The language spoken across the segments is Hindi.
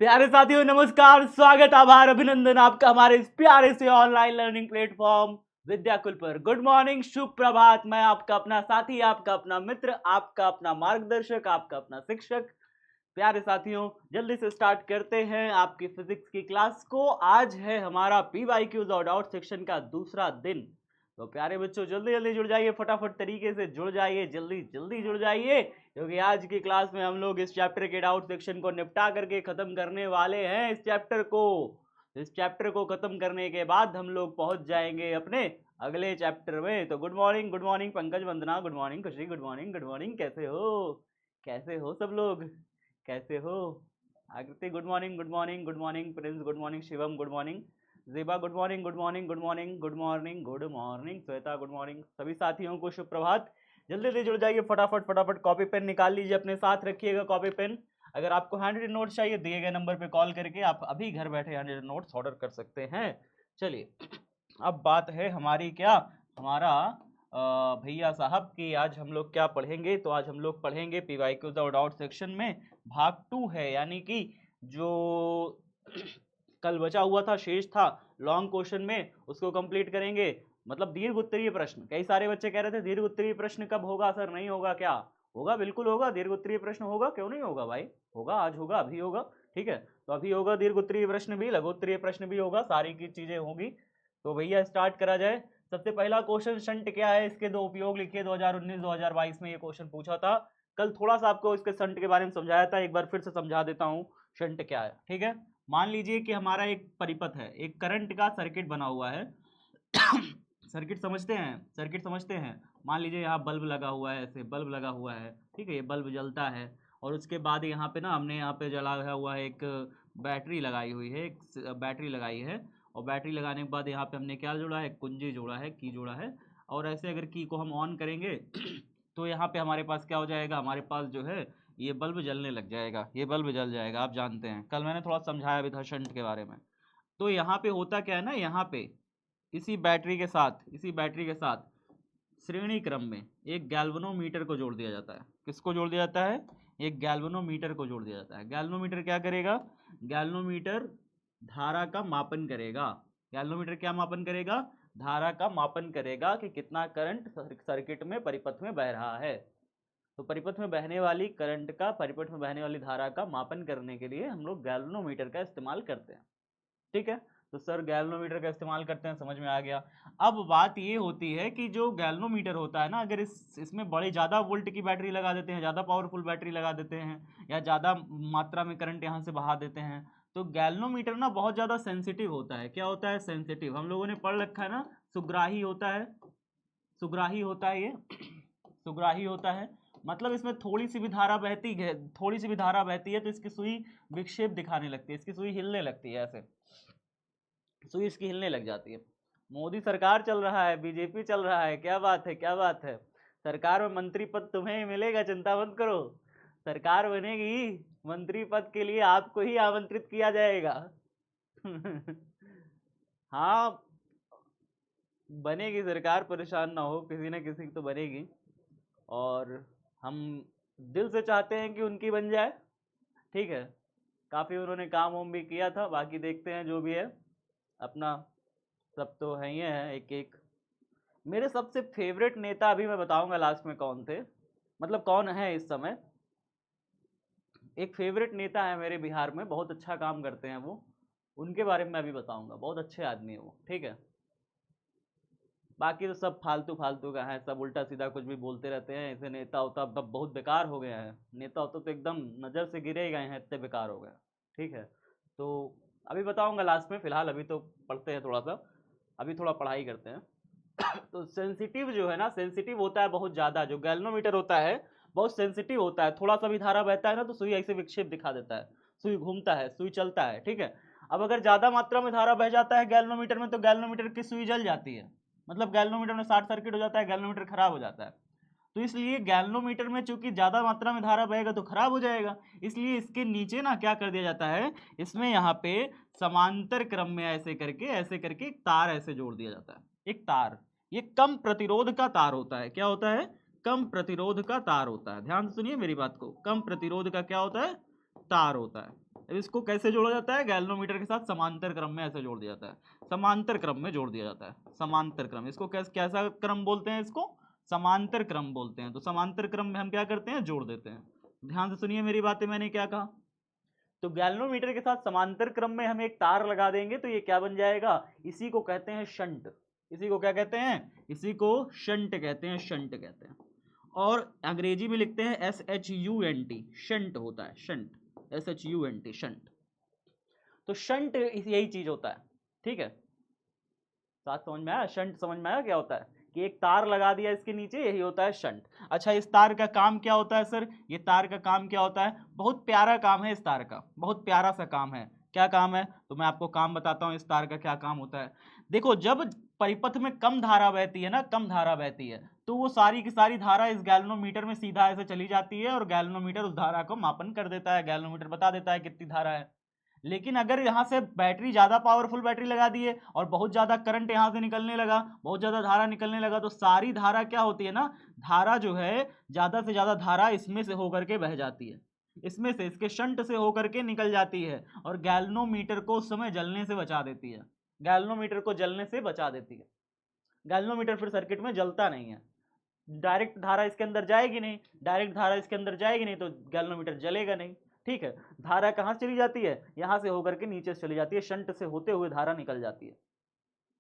प्यारे साथियों नमस्कार, स्वागत, आभार, अभिनंदन आपका हमारे इस प्यारे से ऑनलाइन लर्निंग प्लेटफॉर्म विद्याकुल पर। गुड मॉर्निंग, शुभ प्रभात। मैं आपका अपना साथी, आपका अपना मित्र, आपका अपना मार्गदर्शक, आपका अपना शिक्षक। प्यारे साथियों, जल्दी से स्टार्ट करते हैं आपकी फिजिक्स की क्लास को। आज है हमारा पीवाईक्यूज और डाउट सेक्शन का दूसरा दिन। तो प्यारे बच्चों, जल्दी जल्दी जुड़ जाइए, फटाफट तरीके से जुड़ जाइए, जल्दी जल्दी जुड़ जाइए, क्योंकि आज की क्लास में हम लोग इस चैप्टर के डाउट सेक्शन को निपटा करके खत्म करने वाले हैं। इस चैप्टर को खत्म करने के बाद हम लोग पहुंच जाएंगे अपने अगले चैप्टर में। तो गुड मॉर्निंग पंकज, वंदना, गुड मॉर्निंग खुशी, गुड मॉर्निंग, कैसे हो सब लोग, कैसे हो? आकृति good morning Prince, good morning Shivam, good morning Zeba, good morning Shweta, good morning. सभी साथियों को शुभ प्रभात। जल्दी जल्दी जुड़ जाइए, फटाफट फटाफट कॉपी पेन निकाल लीजिए, अपने साथ रखिएगा कॉपी पेन। अगर आपको हैंड रिटन नोट्स चाहिए, दिए गए नंबर पे कॉल करके आप अभी घर बैठे हैंड रिटन नोट्स ऑर्डर कर सकते हैं। चलिए, अब बात है हमारी क्या, हमारा भैया साहब की आज हम लोग क्या पढ़ेंगे। तो आज हम लोग पढ़ेंगे पीवाईक्यूज और डाउट सेक्शन में भाग 2 है, यानी कि जो कल बचा हुआ था, शेष था लॉन्ग क्वेश्चन में, उसको कंप्लीट करेंगे। मतलब दीर्घ उत्तरीय प्रश्न, कई सारे बच्चे कह रहे थे दीर्घ उत्तरीय प्रश्न कब होगा सर, नहीं होगा क्या? होगा, बिल्कुल होगा, दीर्घ उत्तरीय प्रश्न होगा, क्यों नहीं होगा भाई, होगा, आज होगा, अभी होगा। ठीक है, तो अभी होगा दीर्घ उत्तरीय प्रश्न भी, लघु उत्तरीय प्रश्न भी होगा, सारी की चीजें होंगी। तो भैया स्टार्ट करा जाए। सबसे पहला क्वेश्चन, शंट क्या है, इसके दो उपयोग लिखिए। 2019-2022 में ये क्वेश्चन पूछा था। कल थोड़ा सा आपको इसके शंट के बारे में समझाया था, एक बार फिर से समझा देता हूँ शंट क्या है। ठीक है, मान लीजिए कि हमारा एक परिपथ है, एक करंट का सर्किट बना हुआ है। सर्किट समझते हैं। मान लीजिए यहाँ बल्ब लगा हुआ है, ऐसे बल्ब लगा हुआ है, ठीक है, ये बल्ब जलता है। और उसके बाद यहाँ पे ना हमने यहाँ पे जला हुआ है, एक बैटरी लगाई हुई है, एक बैटरी लगाई है। और बैटरी लगाने के बाद यहाँ पे हमने क्या जोड़ा है, कुंजी जोड़ा है, की जोड़ा है। और ऐसे अगर की को हम ऑन करेंगे तो यहाँ पे हमारे पास क्या हो जाएगा, हमारे पास जो है ये बल्ब जलने लग जाएगा, ये बल्ब जल जाएगा। आप जानते हैं, कल मैंने थोड़ा समझाया भी था शंट के बारे में। तो यहाँ पे होता क्या है ना, यहाँ पे इसी बैटरी के साथ श्रेणी क्रम में एक गैल्वेनोमीटर को जोड़ दिया जाता है। किसको जोड़ दिया जाता है? एक गैल्वेनोमीटर को जोड़ दिया जाता है। गैल्वेनोमीटर क्या करेगा? गैल्वेनोमीटर धारा का मापन करेगा। गैल्वेनोमीटर क्या मापन करेगा? धारा का मापन करेगा कि कितना करंट सर्किट में, परिपथ में बह रहा है। तो परिपथ में बहने वाली करंट का, परिपथ में बहने वाली धारा का मापन करने के लिए हम लोग गैल्वेनोमीटर का इस्तेमाल करते हैं। ठीक है, तो सर गैल्वेनोमीटर का इस्तेमाल करते हैं, समझ में आ गया। अब बात ये होती है कि जो गैल्वेनोमीटर होता है ना, अगर इसमें बड़ी ज़्यादा वोल्ट की बैटरी लगा देते हैं, ज़्यादा पावरफुल बैटरी लगा देते हैं, या ज़्यादा मात्रा में करंट यहाँ से बहा देते हैं, तो गैल्वेनोमीटर ना बहुत ज़्यादा सेंसिटिव होता है। क्या होता है? सेंसिटिव। हम लोगों ने पढ़ रखा है ना, सुग्राही होता है, सुग्राही होता है ये, सुग्राही होता है। मतलब इसमें थोड़ी सी भी धारा बहती है, थोड़ी सी भी धारा बहती है तो इसकी सुई विक्षेप दिखाने लगती है, इसकी सुई हिलने लगती है, ऐसे सुई इसकी हिलने लग जाती है। मोदी सरकार चल रहा है, बीजेपी चल रहा है, क्या बात है, क्या बात है। सरकार में मंत्री पद तुम्हें ही मिलेगा, चिंता मत करो। सरकार बनेगी, मंत्री पद के लिए आपको ही आमंत्रित किया जाएगा। हाँ, बनेगी सरकार, परेशान ना हो, किसी न किसी की तो बनेगी। और हम दिल से चाहते हैं कि उनकी बन जाए। ठीक है, काफ़ी उन्होंने काम वाम भी किया था, बाकी देखते हैं जो भी है अपना, सब तो है ही है एक एक। मेरे सबसे फेवरेट नेता अभी मैं बताऊंगा लास्ट में कौन थे, मतलब कौन है इस समय। एक फेवरेट नेता है मेरे बिहार में, बहुत अच्छा काम करते हैं वो, उनके बारे में मैं अभी बताऊंगा, बहुत अच्छे आदमी है वो। ठीक है, बाकी तो सब फालतू फालतू का है, सब उल्टा सीधा कुछ भी बोलते रहते हैं। ऐसे नेता होता अब बहुत बेकार हो गया है, नेता होता तो एकदम नज़र से गिरे ही गए हैं, इतने बेकार हो गए। ठीक है, तो अभी बताऊंगा लास्ट में, फिलहाल अभी तो पढ़ते हैं थोड़ा सा, अभी थोड़ा पढ़ाई करते हैं। तो सेंसिटिव जो है ना, सेंसिटिव होता है बहुत ज़्यादा, जो गैल्वेनोमीटर होता है बहुत सेंसिटिव होता है। थोड़ा सा भी धारा बहता है ना तो सुई ऐसे विक्षेप दिखा देता है, सुई घूमता है, सुई चलता है। ठीक है, अब अगर ज़्यादा मात्रा में धारा बह जाता है गैल्वेनोमीटर में, तो गैल्वेनोमीटर की सुई जल जाती है, मतलब गैल्वेनोमीटर में शॉर्ट सर्किट हो जाता है, गैल्वेनोमीटर खराब हो जाता है। तो इसलिए गैल्वेनोमीटर में चूंकि ज़्यादा मात्रा में धारा बहेगा तो खराब हो जाएगा, इसलिए इसके नीचे ना क्या कर दिया जाता है, इसमें यहाँ पे समांतर क्रम में ऐसे करके एक तार ऐसे जोड़ दिया जाता है, एक तार। ये कम प्रतिरोध का तार होता है। क्या होता है? कम प्रतिरोध का तार होता है। ध्यान से सुनिए मेरी बात को, कम प्रतिरोध का क्या होता है? तार होता है। अब इसको कैसे जोड़ा जाता है, गैल्वेनोमीटर के साथ समांतर क्रम में ऐसे जोड़ दिया जाता है, समांतर क्रम में जोड़ दिया जाता है, समांतर क्रम। इसको कैसा क्रम बोलते हैं, इसको समांतर क्रम बोलते हैं। तो समांतर क्रम में हम क्या करते हैं, जोड़ देते हैं। ध्यान से सुनिए मेरी बातें, मैंने क्या कहा। तो गैल्वेनोमीटर के साथ समांतर क्रम में हम एक तार लगा देंगे तो ये क्या बन जाएगा, इसी को कहते हैं शंट। इसी को क्या कहते हैं, इसी को शंट कहते हैं, शंट कहते हैं। और अंग्रेजी में लिखते हैं SHUNT, शंट होता है, शंट, SHUNT, शंट। तो शंट यही चीज होता है, ठीक है। साथ समझ में आया, शंट समझ में आया क्या होता है, कि एक तार लगा दिया इसके नीचे, यही होता है शंट। अच्छा, इस तार का काम क्या होता है सर, ये तार का काम क्या होता है, बहुत प्यारा काम है इस तार का, बहुत प्यारा सा काम है। क्या काम है, तो मैं आपको काम बताता हूं इस तार का क्या काम होता है। देखो, जब परिपथ में कम धारा बहती है ना, कम धारा बहती है, तो वो सारी की सारी धारा इस गैल्वेनोमीटर में सीधा ऐसे चली जाती है और गैल्वेनोमीटर उस धारा को मापन कर देता है, गैल्वेनोमीटर बता देता है कितनी धारा है। लेकिन अगर यहाँ से बैटरी ज़्यादा पावरफुल बैटरी लगा दिए और बहुत ज़्यादा करंट यहाँ से निकलने लगा, बहुत ज़्यादा धारा निकलने लगा, तो सारी धारा क्या होती है ना, धारा जो है ज़्यादा से ज़्यादा धारा इसमें से होकर के बह जाती है, इसमें से, इसके शंट से होकर के निकल जाती है और गैल्वेनोमीटर को उस समय जलने से बचा देती है, गैल्वेनोमीटर को जलने से बचा देती है। गैल्वेनोमीटर फिर सर्किट में जलता नहीं है, डायरेक्ट धारा इसके अंदर जाएगी नहीं, डायरेक्ट धारा इसके अंदर जाएगी नहीं तो गैल्वेनोमीटर जलेगा नहीं, ठीक है। धारा कहाँ चली जाती है, यहां से होकर के नीचे चली जाती है, शंट से होते हुए धारा निकल जाती है।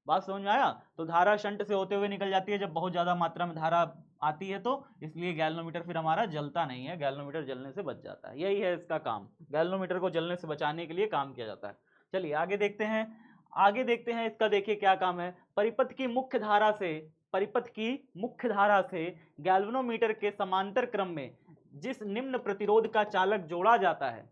बात समझ में आया। तो धारा शंट से होते हुए निकल जाती है जब बहुत ज्यादा मात्रा में धारा आती है, तो इसलिए गैल्वेनोमीटर फिर हमारा जलता नहीं है, गैल्वेनोमीटर जलने से बच जाता है। यही है इसका काम, गैल्वेनोमीटर को जलने से बचाने के लिए काम किया जाता है। चलिए आगे देखते हैं, आगे देखते हैं इसका, देखिए क्या काम है। परिपथ की मुख्य धारा से, परिपथ की मुख्य धारा से गैल्वेनोमीटर के समांतर क्रम में जिस निम्न प्रतिरोध का चालक जोड़ा जाता है,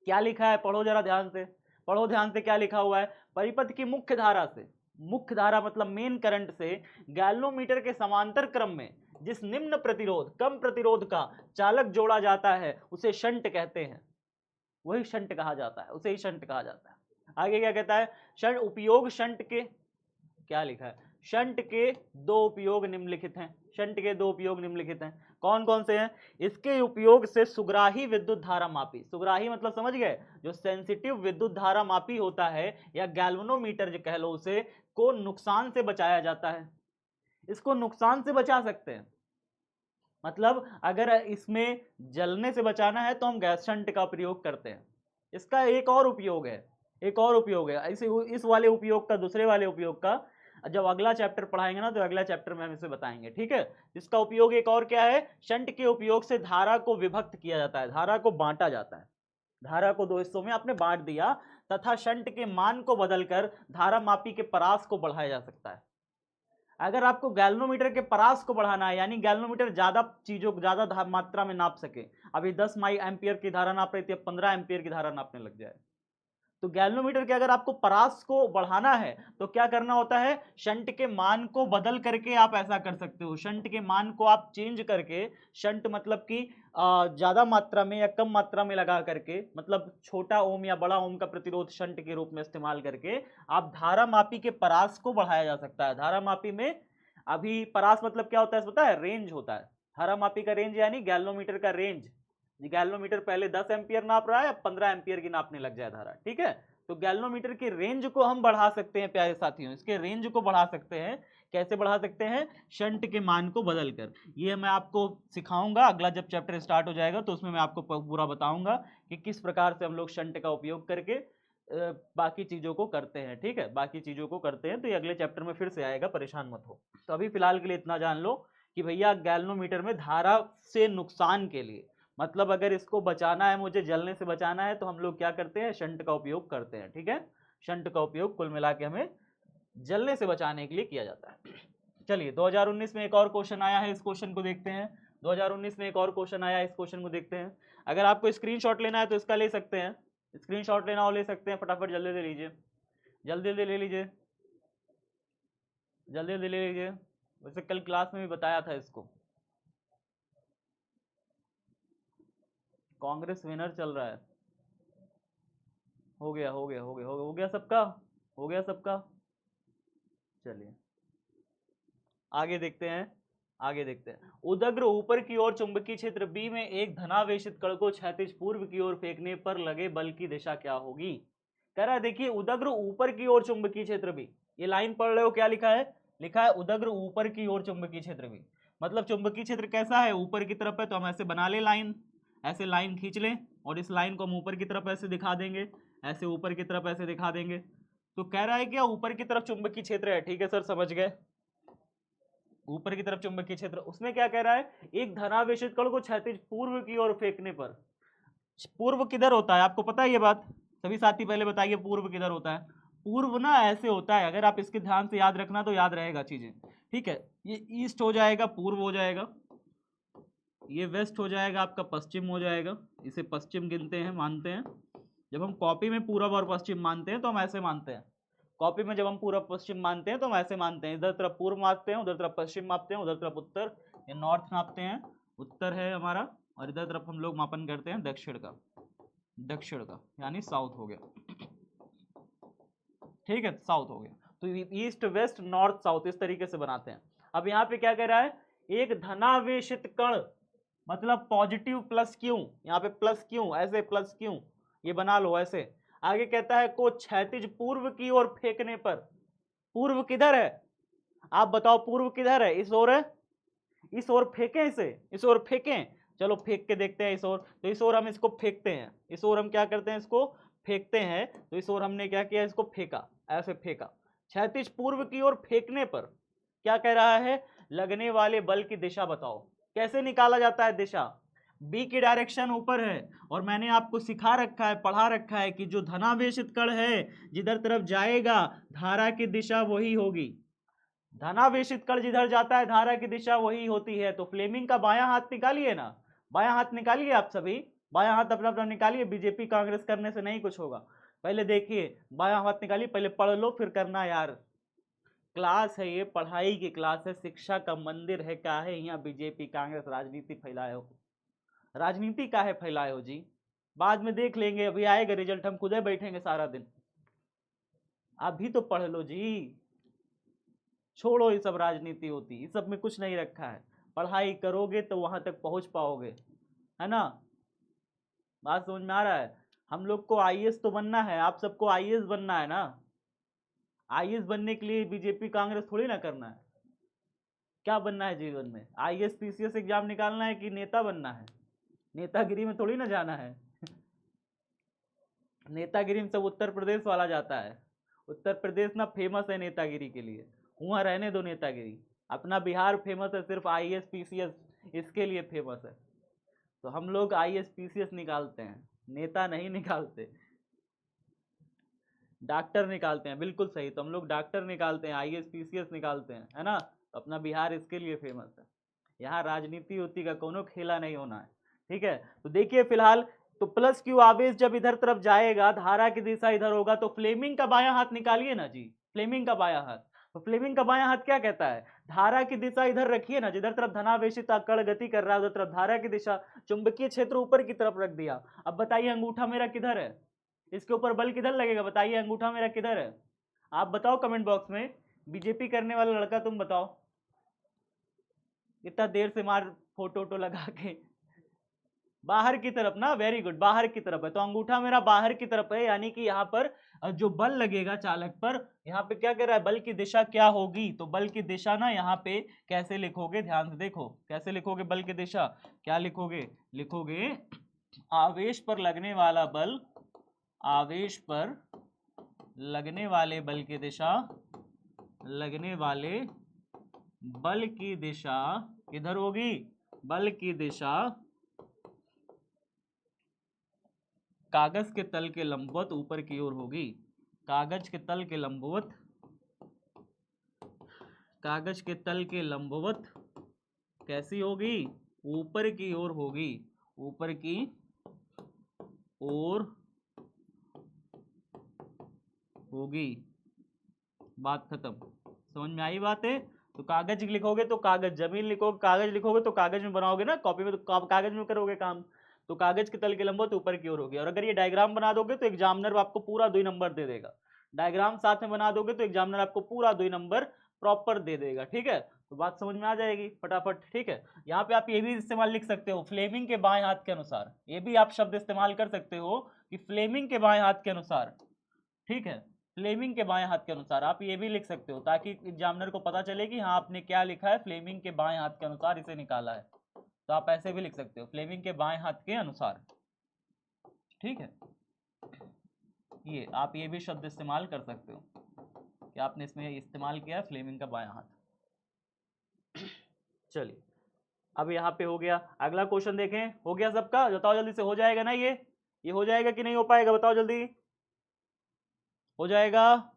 क्या लिखा है, पढ़ो जरा ध्यान से, पढ़ो ध्यान से, क्या लिखा हुआ है। परिपथ की मुख्य धारा से, मुख्य धारा मतलब मेन करंट से गैल्वेनोमीटर के समांतर क्रम में जिस निम्न प्रतिरोध, कम प्रतिरोध का चालक जोड़ा जाता है उसे शंट कहते हैं, वही शंट कहा जाता है, उसे ही शंट कहा जाता है। आगे क्या कहता है, शंट उपयोग, शंट के, क्या लिखा है, शंट के दो उपयोग निम्नलिखित हैं, शंट के दो उपयोग निम्नलिखित हैं। कौन कौन से हैं, इसके उपयोग से सुग्राही विद्युत धारा मापी, सुग्राही मतलब समझ गए, जो सेंसिटिव विद्युत धारा मापी होता है या गैल्वेनोमीटर जो कह लो उसे, को नुकसान से बचाया जाता है। इसको नुकसान से बचा सकते हैं, मतलब अगर इसमें जलने से बचाना है तो हम गैस शंट का प्रयोग करते हैं। इसका एक और उपयोग है, एक और उपयोग है, इस वाले उपयोग का, दूसरे वाले उपयोग का जब अगला चैप्टर पढ़ाएंगे ना, तो अगला चैप्टर में हम इसे बताएंगे, ठीक है। इसका उपयोग एक और क्या है, शंट के उपयोग से धारा को विभक्त किया जाता है, धारा को बांटा जाता है, धारा को दो हिस्सों में आपने बांट दिया तथा शंट के मान को बदलकर धारा मापी के परास को बढ़ाया जा सकता है। अगर आपको गैल्वेनोमीटर के परास को बढ़ाना है, यानी गैल्वेनोमीटर ज्यादा चीजों, ज्यादा मात्रा में नाप सके, अभी 10 माई एम्पियर की धारा नाप रही थी, अब 15 एम्पियर की धारा नापने लग जाए, तो गैल्वेनोमीटर के अगर आपको परास को बढ़ाना है तो क्या करना होता है, शंट के मान को बदल करके आप ऐसा कर सकते हो, शंट के मान को आप चेंज करके, शंट मतलब कि ज्यादा मात्रा में या कम मात्रा में लगा करके, मतलब छोटा ओम या बड़ा ओम का प्रतिरोध शंट के रूप में इस्तेमाल करके आप धारा मापी के परास को बढ़ाया जा सकता है। धारा मापी में अभी परास मतलब क्या होता है पता है, रेंज होता है, धारा मापी का रेंज यानी गैल्वेनोमीटर का रेंज। गैल्वेनोमीटर पहले 10 एम्पियर नाप रहा है, अब 15 एम्पियर की नापने लग जाए धारा, ठीक है। तो गैल्वेनोमीटर की रेंज को हम बढ़ा सकते हैं प्यारे साथियों, इसके रेंज को बढ़ा सकते हैं। कैसे बढ़ा सकते हैं, शंट के मान को बदलकर। ये मैं आपको सिखाऊंगा, अगला जब चैप्टर स्टार्ट हो जाएगा तो उसमें मैं आपको पूरा बताऊंगा कि किस प्रकार से हम लोग शंट का उपयोग करके बाकी चीजों को करते हैं, ठीक है, बाकी चीजों को करते हैं। तो ये अगले चैप्टर में फिर से आएगा, परेशान मत हो। तो अभी फिलहाल के लिए इतना जान लो कि भैया गैल्वेनोमीटर में धारा से नुकसान के लिए, मतलब अगर इसको बचाना है, मुझे जलने से बचाना है, तो हम लोग क्या करते हैं, शंट का उपयोग करते हैं, ठीक है। शंट का उपयोग कुल मिला के हमें जलने से बचाने के लिए किया जाता है। चलिए 2019 में एक और क्वेश्चन आया है, इस क्वेश्चन को देखते हैं। 2019 में एक और क्वेश्चन आया है, इस क्वेश्चन को देखते हैं। अगर आपको स्क्रीनशॉट लेना है तो इसका ले सकते हैं, स्क्रीनशॉट लेना हो ले सकते हैं, फटाफट जल्दी से लीजिए, जल्दी जल्दी ले लीजिए, जल्दी जल्दी ले लीजिए। वैसे कल क्लास में भी बताया था इसको। कांग्रेस विनर चल रहा है, हो गया हो गया हो गया हो गया सबका, हो गया सबका। चलिए आगे देखते हैं, आगे देखते हैं। उदग्र ऊपर की ओर चुंबकीय क्षेत्र बी में एक धनावेशित कण को क्षैतिज पूर्व की ओर फेंकने पर लगे बल की दिशा क्या होगी। कह रहा है देखिए उदग्र ऊपर की ओर चुंबकीय क्षेत्र बी, ये लाइन पढ़ रहे हो, क्या लिखा है, लिखा है उदग्र ऊपर की ओर चुंबकीय क्षेत्र बी, मतलब चुंबकीय क्षेत्र कैसा है, ऊपर की तरफ है, तो हम ऐसे बना ले लाइन, ऐसे लाइन खींच लें और इस लाइन को हम ऊपर की तरफ ऐसे दिखा देंगे, ऐसे ऊपर की तरफ ऐसे दिखा देंगे। तो कह रहा है क्या ऊपर की तरफ चुंबकीय क्षेत्र है, ठीक है सर समझ गए, ऊपर की तरफ चुंबकीय क्षेत्र, उसमें क्या कह रहा है, एक धनावेशित कण को क्षैतिज पूर्व की ओर फेंकने पर, पूर्व किधर होता है आपको पता है ये बात, सभी साथी पहले बताइए पूर्व किधर होता है। पूर्व ना ऐसे होता है, अगर आप इसके ध्यान से याद रखना तो याद रहेगा चीजें, ठीक है, ये ईस्ट हो जाएगा, पूर्व हो जाएगा, ये वेस्ट हो जाएगा, आपका पश्चिम हो जाएगा, इसे पश्चिम गिनते हैं, मानते हैं। जब हम कॉपी में पूर्व और पश्चिम मानते हैं तो हम ऐसे मानते हैं, कॉपी में जब हम पूर्व पश्चिम मानते हैं तो हम ऐसे मानते हैं, इधर तरफ पूर्व मापते हैं, उधर तरफ पश्चिम मापते हैं, उधर तरफ उत्तर या नॉर्थ नापते हैं, उत्तर है हमारा, और इधर तरफ हम लोग मापन करते हैं दक्षिण का, दक्षिण का यानी साउथ हो गया, ठीक है साउथ हो गया। तो ईस्ट वेस्ट नॉर्थ साउथ इस तरीके से बनाते हैं। अब यहाँ पे क्या कह रहा है, एक धनावेशित कण मतलब पॉजिटिव प्लस क्यू, यहाँ पे प्लस क्यू, ऐसे प्लस क्यू ये बना लो ऐसे। आगे कहता है को क्षैतिज पूर्व की ओर फेंकने पर, पूर्व किधर है आप बताओ, पूर्व किधर है, इस ओर है, इस ओर फेंकें इसे, इस ओर फेंकें, चलो फेंक के देखते हैं इस ओर, तो इस ओर हम इसको फेंकते हैं, इस ओर हम क्या करते हैं इसको फेंकते हैं, तो इस ओर हमने क्या किया इसको फेंका, ऐसे फेंका, क्षैतिज पूर्व की ओर फेंकने पर क्या कह रहा है, लगने वाले बल की दिशा बताओ, कैसे निकाला जाता है दिशा, बी की डायरेक्शन ऊपर है, और मैंने आपको सिखा रखा है, पढ़ा रखा है कि जो धनावेशित कण है जिधर तरफ जाएगा धारा की दिशा वही होगी, धनावेशित कण जिधर जाता है धारा की दिशा वही होती है। तो फ्लेमिंग का बायां हाथ निकालिए ना, बायां हाथ निकालिए आप सभी, बायां हाथ अपना अपना निकालिए, बीजेपी कांग्रेस करने से नहीं कुछ होगा, पहले देखिए बायां हाथ निकालिए, पहले पढ़ लो फिर करना यार, क्लास है ये, पढ़ाई की क्लास है, शिक्षा का मंदिर है, क्या है यहाँ बीजेपी कांग्रेस राजनीति फैलाए हो, राजनीति का है फैलाए हो जी, बाद में देख लेंगे, अभी आएगा रिजल्ट हम खुद ही बैठेंगे सारा दिन, अभी तो पढ़ लो जी, छोड़ो ये सब राजनीति होती, इस सब में कुछ नहीं रखा है, पढ़ाई करोगे तो वहां तक पहुंच पाओगे, है ना, बात समझ में आ रहा है। हम लोग को आईएएस तो बनना है, आप सबको आईएएस बनना है ना, आईएएस बनने के लिए बीजेपी कांग्रेस थोड़ी ना करना है, क्या बनना है जीवन में, आईएएस पीसीएस एग्जाम निकालना है कि नेता बनना है, नेतागिरी में थोड़ी ना जाना है नेतागिरी में सब उत्तर प्रदेश वाला जाता है, उत्तर प्रदेश ना फेमस है नेतागिरी के लिए, वहाँ रहने दो नेतागिरी, अपना बिहार फेमस है सिर्फ आईएएस पीसीएस इसके लिए फेमस है, तो हम लोग आईएएस पीसीएस निकालते हैं, नेता नहीं निकालते, डॉक्टर निकालते हैं, बिल्कुल सही, तो हम लोग डॉक्टर निकालते हैं, आईएएस पीसीएस निकालते हैं, है ना, अपना बिहार इसके लिए फेमस है, यहाँ राजनीति उती का कोनो खेला नहीं होना है, ठीक है। तो देखिए फिलहाल तो प्लस क्यू आवेश जब इधर तरफ जाएगा धारा की दिशा इधर होगा, तो फ्लेमिंग का बायां हाथ निकालिए ना जी, फ्लेमिंग का बायां हाथ, तो फ्लेमिंग का बायां हाथ क्या कहता है, धारा की दिशा इधर रखिए ना, जिधर तरफ धनावेशित कण गति कर रहा है उधर तरफ धारा की दिशा, चुंबकीय क्षेत्र ऊपर की तरफ रख दिया। अब बताइए अंगूठा मेरा किधर है, इसके ऊपर बल किधर लगेगा, बताइए अंगूठा मेरा किधर है, आप बताओ कमेंट बॉक्स में, बीजेपी करने वाला लड़का तुम बताओ, इतना देर से मार फोटो वोटो लगा के, बाहर की तरफ ना, वेरी गुड, बाहर की तरफ है, तो अंगूठा मेरा बाहर की तरफ है, यानी कि यहाँ पर जो बल लगेगा चालक पर, यहाँ पे क्या कह रहा है बल की दिशा क्या होगी, तो बल की दिशा ना यहाँ पे कैसे लिखोगे, ध्यान से देखो कैसे लिखोगे बल की दिशा, क्या लिखोगे, लिखोगे आवेश पर लगने वाला बल, आवेश पर लगने वाले बल की दिशा, लगने वाले बल की दिशा किधर होगी, बल की दिशा कागज के तल के लंबवत ऊपर की ओर होगी, कागज के तल के लंबवत, कागज के तल के लंबवत कैसी होगी, ऊपर की ओर होगी, ऊपर की ओर होगी, बात खत्म, समझ में आई बात है। तो कागज लिखोगे तो कागज, जमीन लिखोगे कागज लिखोगे तो कागज में बनाओगे ना, कॉपी में तो कागज में करोगे काम, तो कागज के तल के लंबवत ऊपर की ओर होगी, और अगर ये डायग्राम बना दोगे तो एग्जामिनर आपको पूरा 2 नंबर दे देगा, डायग्राम साथ में बना दोगे तो एग्जामिनर आपको पूरा 2 नंबर प्रॉपर दे देगा, ठीक है। तो बात समझ में आ जाएगी फटाफट। ठीक है, यहाँ पे आप ये भी इस्तेमाल लिख सकते हो फ्लेमिंग के बाएं हाथ के अनुसार, ये भी आप शब्द इस्तेमाल कर सकते हो कि फ्लेमिंग के बाएं हाथ के अनुसार। ठीक है, फ्लेमिंग के बाएं हाथ के अनुसार आप ये भी लिख सकते हो, ताकि एग्जामिनर को पता चले कि हाँ आपने क्या लिखा है, फ्लेमिंग के बाएं हाथ के अनुसार इसे निकाला है। तो आप ऐसे भी लिख सकते हो, फ्लेमिंग के बाएं हाथ के अनुसार। ठीक है, ये आप ये भी शब्द इस्तेमाल कर सकते हो कि आपने इसमें इस्तेमाल किया है फ्लेमिंग का बायां हाथ। चलिए, अब यहाँ पे हो गया। अगला क्वेश्चन देखें, हो गया सबका? बताओ जल्दी से, हो जाएगा ना ये हो जाएगा कि नहीं हो पाएगा? बताओ जल्दी, हो जाएगा?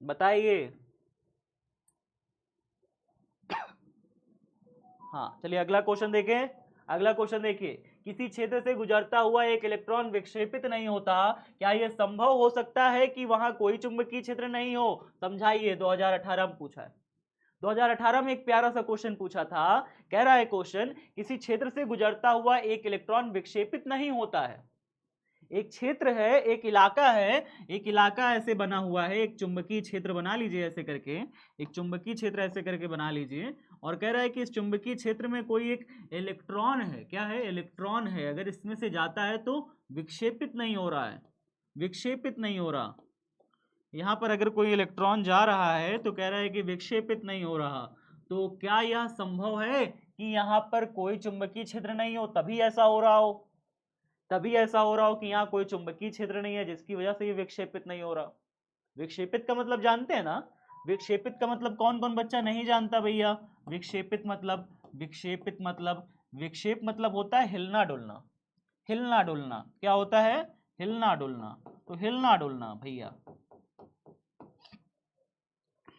बताइए। हाँ चलिए, अगला क्वेश्चन देखें। अगला क्वेश्चन देखिए, किसी क्षेत्र से गुजरता हुआ एक इलेक्ट्रॉन विक्षेपित नहीं होता, क्या यह संभव हो सकता है कि वहां कोई चुंबकीय क्षेत्र नहीं हो? समझाइए। 2018 में पूछा है, 2018 में एक प्यारा सा क्वेश्चन पूछा था। कह रहा है क्वेश्चन, किसी क्षेत्र से गुजरता हुआ एक इलेक्ट्रॉन विक्षेपित नहीं होता है। एक क्षेत्र है, एक इलाका है, एक इलाका ऐसे बना हुआ है, एक चुंबकीय क्षेत्र बना लीजिए ऐसे करके, एक चुंबकीय क्षेत्र ऐसे करके बना लीजिए, और कह रहा है कि इस चुंबकीय क्षेत्र में कोई एक इलेक्ट्रॉन है। क्या है? इलेक्ट्रॉन है। अगर इसमें से जाता है तो विक्षेपित नहीं हो रहा है, विक्षेपित नहीं हो रहा। यहां पर अगर कोई इलेक्ट्रॉन जा रहा है तो कह रहा है कि विक्षेपित नहीं हो रहा। तो क्या यह संभव है कि यहां पर कोई चुंबकीय क्षेत्र नहीं हो, तभी ऐसा हो रहा हो? तभी ऐसा हो रहा हो कि यहाँ कोई चुंबकीय क्षेत्र नहीं है, जिसकी वजह से ये विक्षेपित नहीं हो रहा। विक्षेपित का मतलब जानते हैं ना? विक्षेपित का मतलब कौन कौन बच्चा नहीं जानता भैया? विक्षेपित मतलब, विक्षेपित मतलब, विक्षेप मतलब होता है हिलना डुलना। हिलना डुलना क्या होता है? हिलना डुलना। तो हिलना डुलना भैया,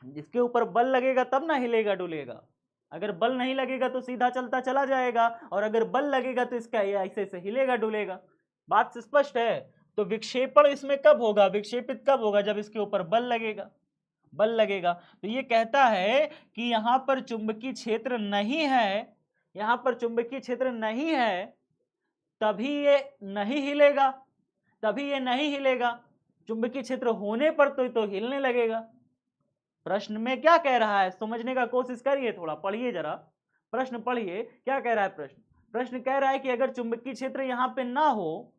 जिसके ऊपर बल लगेगा तब ना हिलेगा डुलेगा। अगर बल नहीं लगेगा तो सीधा चलता चला जाएगा, और अगर बल लगेगा तो इसका ऐसे ऐसे हिलेगा डुलेगा। बात स्पष्ट है? तो विक्षेपण इसमें कब होगा, विक्षेपित कब होगा? जब इसके ऊपर बल लगेगा, बल लगेगा। तो ये कहता है कि यहां पर चुंबकीय क्षेत्र नहीं है, यहां पर चुंबकीय क्षेत्र नहीं है, तभी ये नहीं हिलेगा, तभी ये नहीं हिलेगा। चुंबकीय क्षेत्र होने पर तो हिलने लगेगा। प्रश्न में क्या कह रहा है समझने का कोशिश करिए, थोड़ा पढ़िए जरा, प्रश्न पढ़िए क्या कह रहा है प्रश्न। प्रश्न कह रहा है कि अगर चुंबकीय क्षेत्र यहां पे ना हो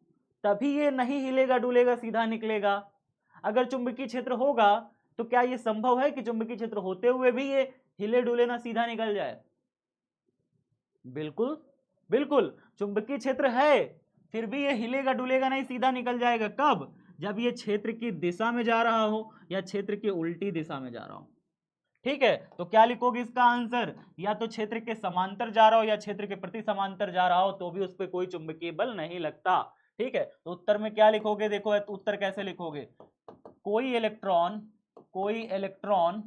तभी ये नहीं हिलेगा डुलेगा, सीधा निकलेगा। अगर चुंबकीय क्षेत्र होगा तो क्या ये संभव है कि चुंबकीय क्षेत्र होते हुए भी ये हिले डुले ना सीधा निकल जाए? बिल्कुल बिल्कुल, चुंबकीय क्षेत्र है फिर भी ये हिलेगा डुलेगा नहीं, सीधा निकल जाएगा। कब? जब ये क्षेत्र की दिशा में जा रहा हो या क्षेत्र की उल्टी दिशा में जा रहा हो। ठीक है, तो क्या लिखोगे इसका आंसर? या तो क्षेत्र के समांतर जा रहा हो या क्षेत्र के प्रति समांतर जा रहा हो तो भी उस पर कोई चुंबकीय बल नहीं लगता। ठीक है, तो उत्तर में क्या लिखोगे? देखो उत्तर कैसे लिखोगे। कोई इलेक्ट्रॉन, कोई इलेक्ट्रॉन,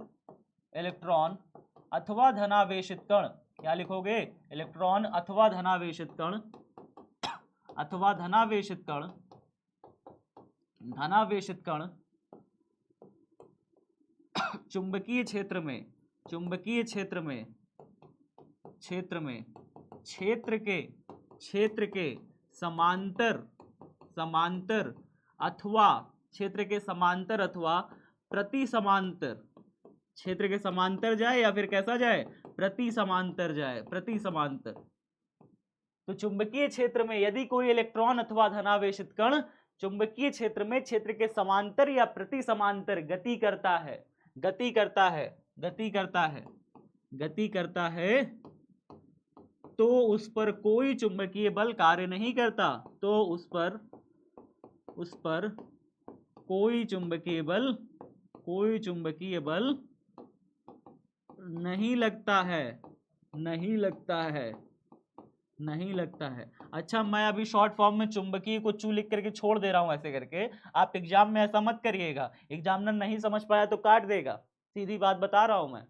इलेक्ट्रॉन अथवा धनावेशित कण। क्या लिखोगे? इलेक्ट्रॉन अथवा धनावेशित कण, अथवा धनावेशित कण, धनावेशित कण चुंबकीय क्षेत्र में, चुंबकीय क्षेत्र में, क्षेत्र में, क्षेत्र के समांतर, समांतर अथवा क्षेत्र के समांतर अथवा प्रति समांतर, क्षेत्र के समांतर जाए या फिर कैसा जाए? प्रति समांतर जाए, प्रति समांतर। तो चुंबकीय क्षेत्र में यदि कोई इलेक्ट्रॉन अथवा धनावेशित कण चुंबकीय क्षेत्र में क्षेत्र के समांतर या प्रति समांतर गति करता है, गति करता है, गति करता है, गति करता है, तो उस पर कोई चुंबकीय बल कार्य नहीं करता। तो उस पर कोई चुंबकीय बल, कोई चुंबकीय बल नहीं लगता है, नहीं लगता है, नहीं लगता है। अच्छा, मैं अभी शॉर्ट फॉर्म में चुंबकीय को चू लिख करके छोड़ दे रहा हूं ऐसे करके। आप एग्जाम में ऐसा मत करिएगा, एग्जामिनर नहीं समझ पाया तो काट देगा, सीधी बात बता रहा हूं मैं।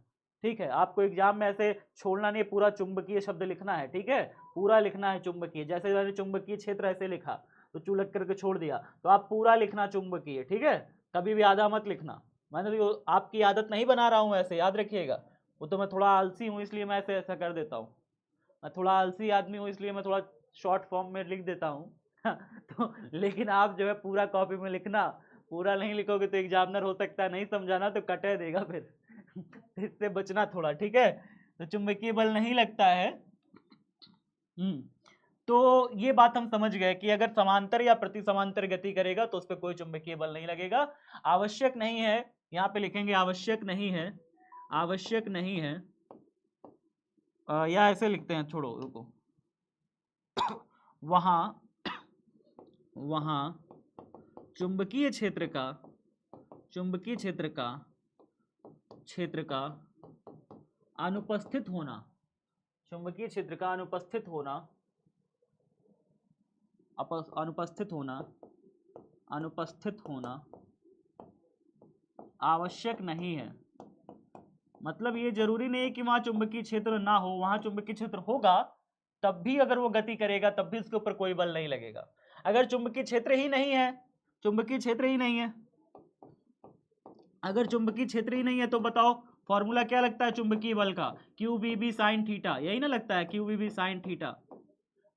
ठीक है, आपको एग्जाम में ऐसे छोड़ना नहीं, पूरा चुंबकीय शब्द लिखना है। ठीक है, पूरा लिखना है चुंबकीय। जैसे मैंने चुंबकीय क्षेत्र ऐसे लिखा तो चू लिख करके छोड़ दिया, तो आप पूरा लिखना चुंबकीय। ठीक है, कभी भी आधा मत लिखना। मैंने तो आपकी आदत नहीं बना रहा हूँ ऐसे, याद रखिएगा। वो तो मैं थोड़ा आलसी हूँ इसलिए मैं ऐसा कर देता हूँ। मैं थोड़ा आलसी आदमी हूँ इसलिए मैं थोड़ा शॉर्ट फॉर्म में लिख देता हूँ। तो लेकिन आप जो है पूरा कॉपी में लिखना, पूरा नहीं लिखोगे तो एग्जामिनर हो सकता है नहीं समझाना तो कटे देगा फिर। इससे बचना थोड़ा, ठीक है। तो चुंबकीय बल नहीं लगता है। तो ये बात हम समझ गए कि अगर समांतर या प्रति समांतर गति करेगा तो उस पर कोई चुंबकीय बल नहीं लगेगा। आवश्यक नहीं है, यहाँ पे लिखेंगे आवश्यक नहीं है, आवश्यक नहीं है, या ऐसे लिखते हैं, छोड़ो रुको, वहां चुंबकीय क्षेत्र का अनुपस्थित होना, चुंबकीय क्षेत्र का अनुपस्थित होना आवश्यक नहीं है। मतलब ये जरूरी नहीं है कि वहां चुंबकीय क्षेत्र ना हो, वहां चुंबकीय क्षेत्र होगा तब भी अगर वो गति करेगा तब भी उसके ऊपर कोई बल नहीं लगेगा। अगर चुंबकीय क्षेत्र ही नहीं है, अगर चुंबकीय क्षेत्र ही नहीं है तो बताओ फॉर्मूला क्या लगता है चुंबकीय बल का? QVB sin थीटा, यही ना लगता है, QVB sin थीटा,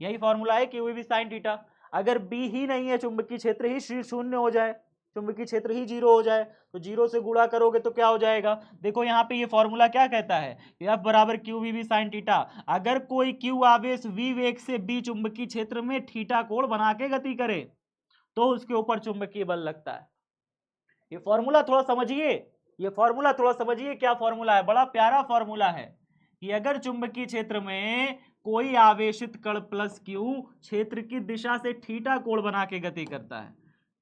यही फॉर्मूला है QVB sin थीटा। अगर B ही नहीं है, चुंबकीय क्षेत्र ही शून्य हो जाए, चुंबकीय क्षेत्र ही जीरो हो जाए, तो जीरो से गुणा करोगे तो क्या हो जाएगा? देखो यहाँ पे ये फॉर्मूला क्या कहता है, F बराबर QVB sin थीटा। अगर कोई Q आवेश V वेग से B चुंबकीय क्षेत्र में थीटा कोण बना के गति करे तो उसके ऊपर चुंबकीय बल लगता है। ये फॉर्मूला थोड़ा समझिए, क्या फॉर्मूला है, बड़ा प्यारा फॉर्मूला है कि अगर चुंबकीय क्षेत्र में कोई आवेशित कण प्लस क्यू क्षेत्र की दिशा से थीटा कोण बना के गति करता है,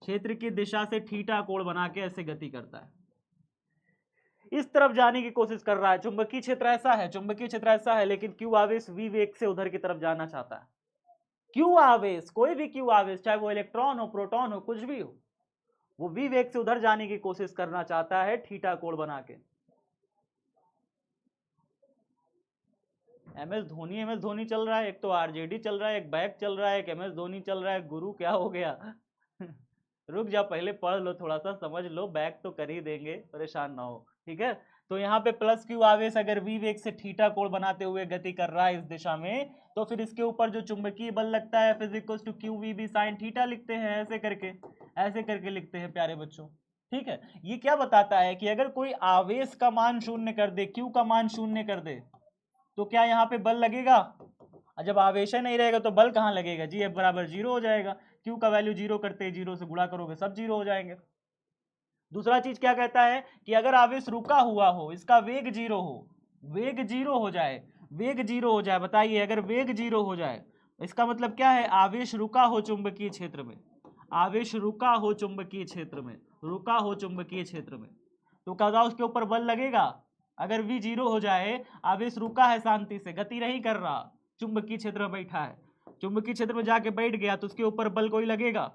क्षेत्र की दिशा से थीटा कोण बना के ऐसे गति करता है, इस तरफ जाने की कोशिश कर रहा है, चुंबकीय क्षेत्र ऐसा है, लेकिन क्यू आवेश वी वेग से उधर की तरफ जाना चाहता है। क्यू आवेश, कोई भी क्यू आवेश, चाहे वो इलेक्ट्रॉन हो, प्रोटॉन हो, कुछ भी हो, वो वी वेग से उधर जाने की कोशिश करना चाहता है थीटा कोण बना के। एमएस धोनी चल रहा है, एक तो आरजेडी चल रहा है, एक बैक चल रहा है, एक एमएस धोनी चल रहा है, गुरु क्या हो गया? रुक जा, पहले पढ़ लो, थोड़ा सा समझ लो, बैक तो कर ही देंगे, परेशान ना हो, ठीक है। तो यहाँ पे प्लस क्यू आवेश अगर वी वेग से थीटा कोण बनाते हुए गति कर रहा है इस दिशा में, तो फिर इसके ऊपर जो चुंबकीय बल लगता है F = QVB sin थीटा लिखते हैं, ऐसे करके लिखते हैं प्यारे बच्चों, ठीक है। ये क्या बताता है कि अगर कोई आवेश का मान शून्य कर दे, क्यू का मान शून्य कर दे, तो क्या यहाँ पे बल लगेगा? जब आवेश नहीं रहेगा तो बल कहाँ लगेगा जी? F बराबर 0 हो जाएगा, क्यू का वैल्यू 0 करते ही 0 से गुणा करोगे सब 0 हो जाएंगे। दूसरा चीज क्या कहता है कि अगर आवेश रुका हुआ हो, इसका वेग 0 हो, वेग 0 हो जाए, बताइए अगर वेग 0 हो जाए इसका मतलब क्या है? आवेश रुका हो चुंबकीय क्षेत्र में, तो क्या उसके ऊपर बल लगेगा? अगर V 0 हो जाए, आवेश रुका है शांति से, गति नहीं कर रहा, चुंबकीय क्षेत्र में बैठा है, चुंबकीय क्षेत्र में जाके बैठ गया, तो उसके ऊपर बल कोई लगेगा?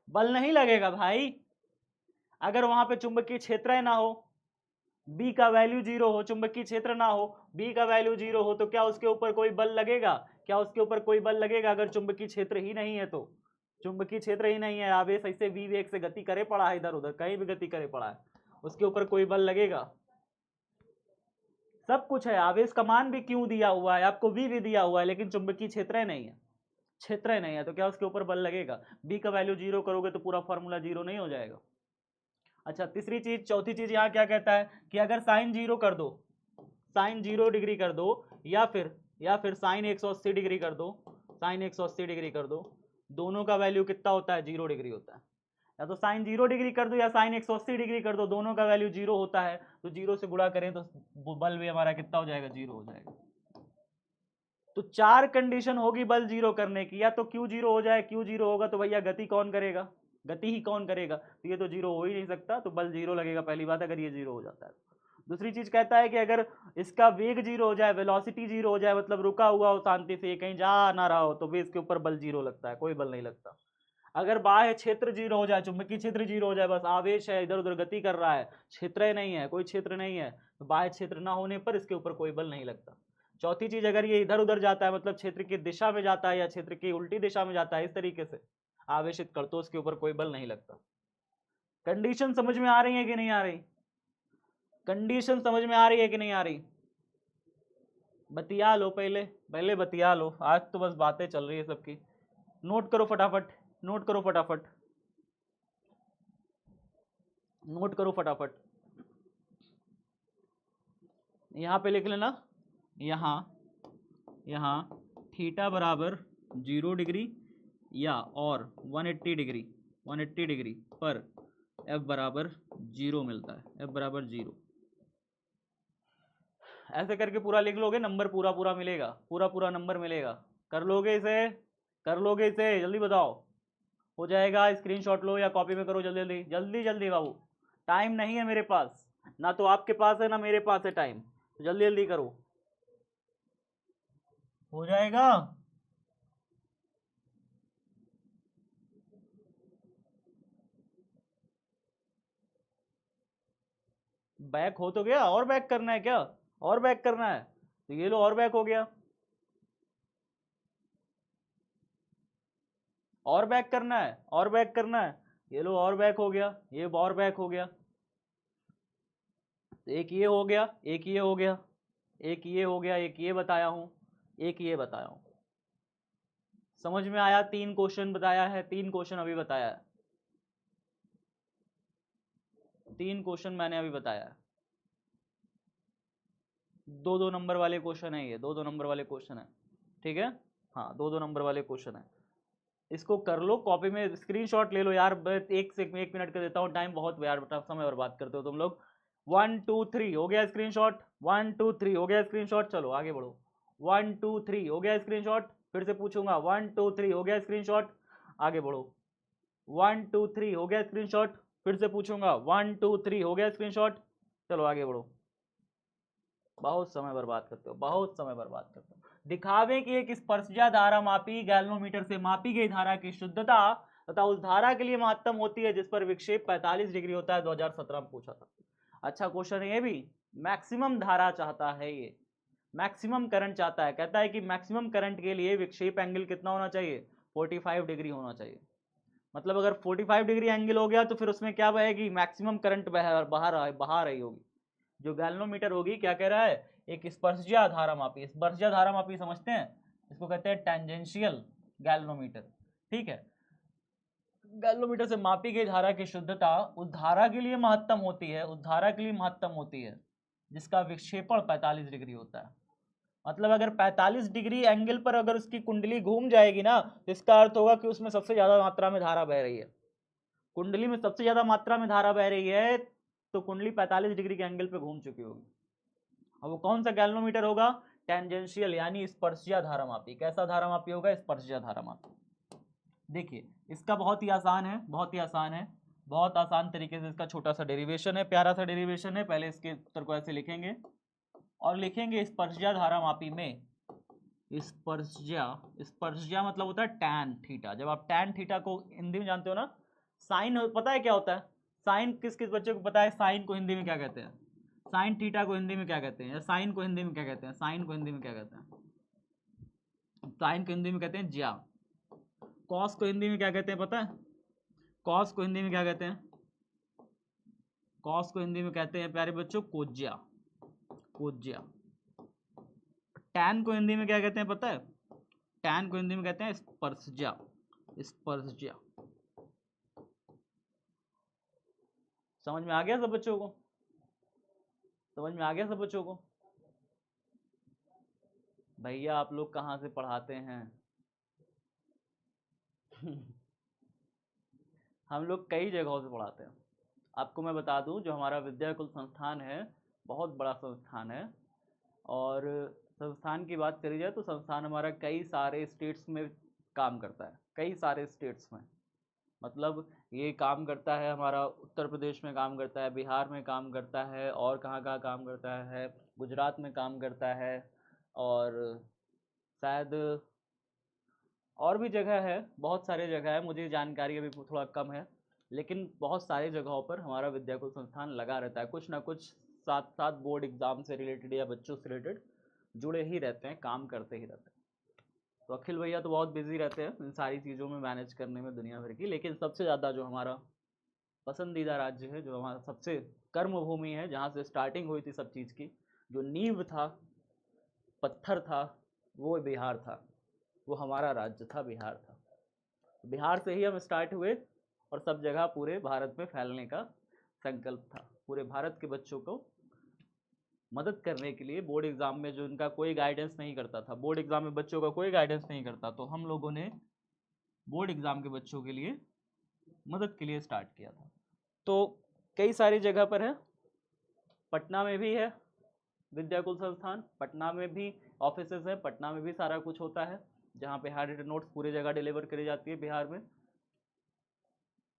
बल नहीं लगेगा भाई। अगर वहां पे चुंबकीय क्षेत्र ना हो, B का वैल्यू 0 हो, चुंबकीय क्षेत्र ना हो, B का वैल्यू 0 हो, तो क्या उसके ऊपर कोई बल लगेगा? अगर चुंबकीय क्षेत्र ही नहीं है तो, चुंबकीय क्षेत्र ही नहीं है, आवेश ऐसे V वेग से गति करे पड़ा है, इधर उधर कहीं भी गति करे पड़ा है, उसके ऊपर कोई बल लगेगा? सब कुछ है, आवेश का मान भी क्यों दिया हुआ है, आपको V भी दिया हुआ है, लेकिन चुंबकीय क्षेत्र नहीं है, तो क्या उसके ऊपर बल लगेगा? B का वैल्यू 0 करोगे तो पूरा फॉर्मूला 0 नहीं हो जाएगा? अच्छा, चौथी चीज यहाँ क्या कहता है कि अगर साइन 0 कर दो, साइन 0 डिग्री कर दो, या फिर साइन 180 डिग्री कर दो, दोनों का वैल्यू कितना होता है? 0 डिग्री होता है। या तो साइन 0 डिग्री कर दो या साइन 180 डिग्री कर दो, दोनों का वैल्यू 0 होता है, तो 0 से गुणा करें तो बल भी हमारा कितना हो जाएगा? 0 हो जाएगा। तो 4 कंडीशन होगी बल 0 करने की, या तो Q 0 हो जाए, Q 0 होगा तो भैया गति कौन करेगा? तो ये तो 0 हो ही नहीं सकता, तो बल 0 लगेगा पहली बात, अगर ये 0 हो जाता है। दूसरी चीज कहता है कि अगर इसका वेग 0 हो जाए, वेलोसिटी 0 हो जाए, मतलब रुका हुआ हो शांति से, कहीं जा ना रहा हो, तो भी इसके ऊपर बल 0 लगता है, कोई बल नहीं लगता। अगर बाह्य क्षेत्र 0 हो जाए, चुंबकीय क्षेत्र 0 हो जाए, बस आवेश है, इधर उधर गति कर रहा है, क्षेत्र नहीं है, कोई क्षेत्र नहीं है, तो बाह्य क्षेत्र ना होने पर इसके ऊपर कोई बल नहीं लगता। चौथी चीज, अगर ये इधर उधर जाता है, मतलब क्षेत्र की दिशा में जाता है या क्षेत्र की उल्टी दिशा में जाता है, इस तरीके से आवेशित कर, तो उसके ऊपर कोई बल नहीं लगता। कंडीशन समझ में आ रही है कि नहीं आ रही? बतिया लो, पहले बतिया लो, आज तो बस बातें चल रही है सबकी। नोट करो फटाफट, यहाँ पे लिख लेना, यहाँ यहाँ थीटा बराबर 0 डिग्री या और 180 डिग्री पर एफ बराबर 0 मिलता है, एफ बराबर 0। ऐसे करके पूरा लिख लोगे, नंबर पूरा पूरा मिलेगा, पूरा पूरा नंबर मिलेगा। कर लोगे इसे, कर लोगे इसे, जल्दी बताओ। हो जाएगा, स्क्रीनशॉट लो या कॉपी में करो, जल्दी जल्दी जल्दी जल्दी बाबू, टाइम नहीं है मेरे पास, ना तो आपके पास है ना मेरे पास है टाइम, तो जल्दी जल्दी करो। हो जाएगा। बैक हो तो गया, और बैक करना है क्या? और बैक करना है तो ये लो, और बैक हो गया। और बैक करना है, और बैक करना है, ये लो और बैक हो गया, ये और बैक हो गया। एक ये हो गया, एक ये हो गया, एक ये हो गया, एक ये बताया हूं, एक ये बताया हूं। समझ में आया? 3 क्वेश्चन बताया है, 3 क्वेश्चन अभी बताया है, 3 क्वेश्चन मैंने अभी बताया है। 2-2 नंबर वाले क्वेश्चन है ये, 2-2 नंबर वाले क्वेश्चन है, ठीक है। हाँ 2-2 नंबर वाले क्वेश्चन है। इसको कर लो, कॉपी में स्क्रीनशॉट ले लो यार, एक मिनट का देता हूँ टाइम, बहुत यार समय बर्बाद करते हो तुम लोग। 1 2 3 हो गया स्क्रीनशॉट, 1 2 3 हो गया स्क्रीनशॉट, चलो आगे बढ़ो। 1 2 3 हो गया स्क्रीनशॉट, फिर से पूछूंगा, 1 2 3 हो गया स्क्रीनशॉट, आगे बढ़ो। 1 2 3 हो गया स्क्रीनशॉट, फिर से पूछूंगा, 1 2 3 हो गया स्क्रीनशॉट, चलो आगे बढ़ो। बहुत समय बर्बाद करते हो, बहुत समय बर्बाद करते हो। दिखावे की एक स्पर्शजा धारा मापी, गैल्वोमीटर से मापी गई धारा की शुद्धता तथा उस धारा के लिए महत्तम होती है जिस पर विक्षेप 45 डिग्री होता है, 2017 में पूछा था। अच्छा क्वेश्चन है ये भी। मैक्सिमम धारा चाहता है ये, मैक्सिमम करंट चाहता है, कहता है कि मैक्सिमम करंट के लिए विक्षेप एंगल कितना होना चाहिए? 45 डिग्री होना चाहिए। मतलब अगर 45 डिग्री एंगल हो गया तो फिर उसमें क्या बहेगी? मैक्सिमम करंट बहा रही होगी। जो गैल्वोमीटर होगी, क्या कह रहा है? एक स्पर्शजा धारा मापी, स्पर्शजा धारा मापी समझते हैं, इसको कहते हैं टेंजेंशियल गैल्वोमीटर, ठीक है। गैल्वोमीटर से मापी गई धारा की शुद्धता उस धारा के लिए महत्तम होती है, उस धारा के लिए महत्तम होती है जिसका विक्षेपण 45 डिग्री होता है। मतलब अगर 45 डिग्री एंगल पर अगर उसकी कुंडली घूम जाएगी ना, तो इसका अर्थ होगा कि उसमें सबसे ज्यादा मात्रा में धारा बह रही है, कुंडली में सबसे ज्यादा मात्रा में धारा बह रही है, तो कुंडली 45 डिग्री के एंगल पे घूम चुकी होगी। अब वो कौन सा गैल्वोमीटर होगा? टेंजेंशियल यानी स्पर्शजा धारा मापी। कैसा धारा मापी होगा? स्पर्शजा धारा मापी। देखिए इसका बहुत ही आसान है, बहुत ही आसान है, बहुत आसान तरीके से इसका छोटा सा डेरिवेशन है, प्यारा सा डेरिवेशन है। पहले इसके उत्तर को ऐसे लिखेंगे और लिखेंगे स्पर्शजा धारा मापी में, स्पर्शजा, स्पर्शजा मतलब होता है टैन थीटा। जब आप टैन थीटा को हिंदी में जानते हो ना, साइन पता है क्या होता है? साइन किस किस बच्चे को पता है साइन को हिंदी में क्या कहते हैं? साइन थीटा को हिंदी में क्या कहते हैं, या साइन को हिंदी में क्या कहते हैं? साइन को हिंदी में क्या कहते हैं? साइन को हिंदी में कहते हैं ज्या। कॉस को हिंदी में क्या कहते हैं पता है? कॉस को हिंदी में क्या कहते हैं? कॉस को हिंदी में कहते हैं प्यारे बच्चों कोज्या, कोज्या। टैन को हिंदी में क्या कहते हैं पता है? टैन को हिंदी में कहते हैं स्पर्शजा, स्पर्शजा। समझ में आ गया सब बच्चों को? समझ में आ गया सब बच्चों को? भैया आप लोग कहाँ से पढ़ाते हैं? हम लोग कई जगहों से पढ़ाते हैं। आपको मैं बता दूं, जो हमारा विद्याकुल संस्थान है बहुत बड़ा संस्थान है, और संस्थान की बात करी जाए तो संस्थान हमारा कई सारे स्टेट्स में काम करता है, कई सारे स्टेट्स में। मतलब ये काम करता है हमारा उत्तर प्रदेश में काम करता है, बिहार में काम करता है, और कहाँ कहाँ काम करता है, गुजरात में काम करता है, और शायद और भी जगह है, बहुत सारे जगह है, मुझे जानकारी अभी थोड़ा कम है, लेकिन बहुत सारी जगहों पर हमारा विद्याकुल संस्थान लगा रहता है, कुछ ना कुछ साथ साथ बोर्ड एग्जाम से रिलेटेड या बच्चों से रिलेटेड जुड़े ही रहते हैं, काम करते ही रहते हैं। तो अखिल भैया तो बहुत बिजी रहते हैं इन सारी चीज़ों में मैनेज करने में दुनिया भर की, लेकिन सबसे ज़्यादा जो हमारा पसंदीदा राज्य है, जो हमारा सबसे कर्म भूमि है, जहाँ से स्टार्टिंग हुई थी सब चीज़ की, जो नींव था, पत्थर था, वो बिहार था, वो हमारा राज्य था, बिहार था। बिहार से ही हम स्टार्ट हुए और सब जगह पूरे भारत में फैलने का संकल्प था, पूरे भारत के बच्चों को मदद करने के लिए बोर्ड एग्जाम में जो उनका कोई गाइडेंस नहीं करता था, बोर्ड एग्जाम में बच्चों का कोई गाइडेंस नहीं करता, तो हम लोगों ने बोर्ड एग्जाम के बच्चों के लिए मदद के लिए स्टार्ट किया था। तो कई सारी जगह पर है, पटना में भी है विद्याकुल संस्थान, पटना में भी ऑफिसेज है, पटना में भी सारा कुछ होता है, जहाँ पे हैंड रिटन नोट्स पूरी जगह डिलीवर करी जाती है बिहार में।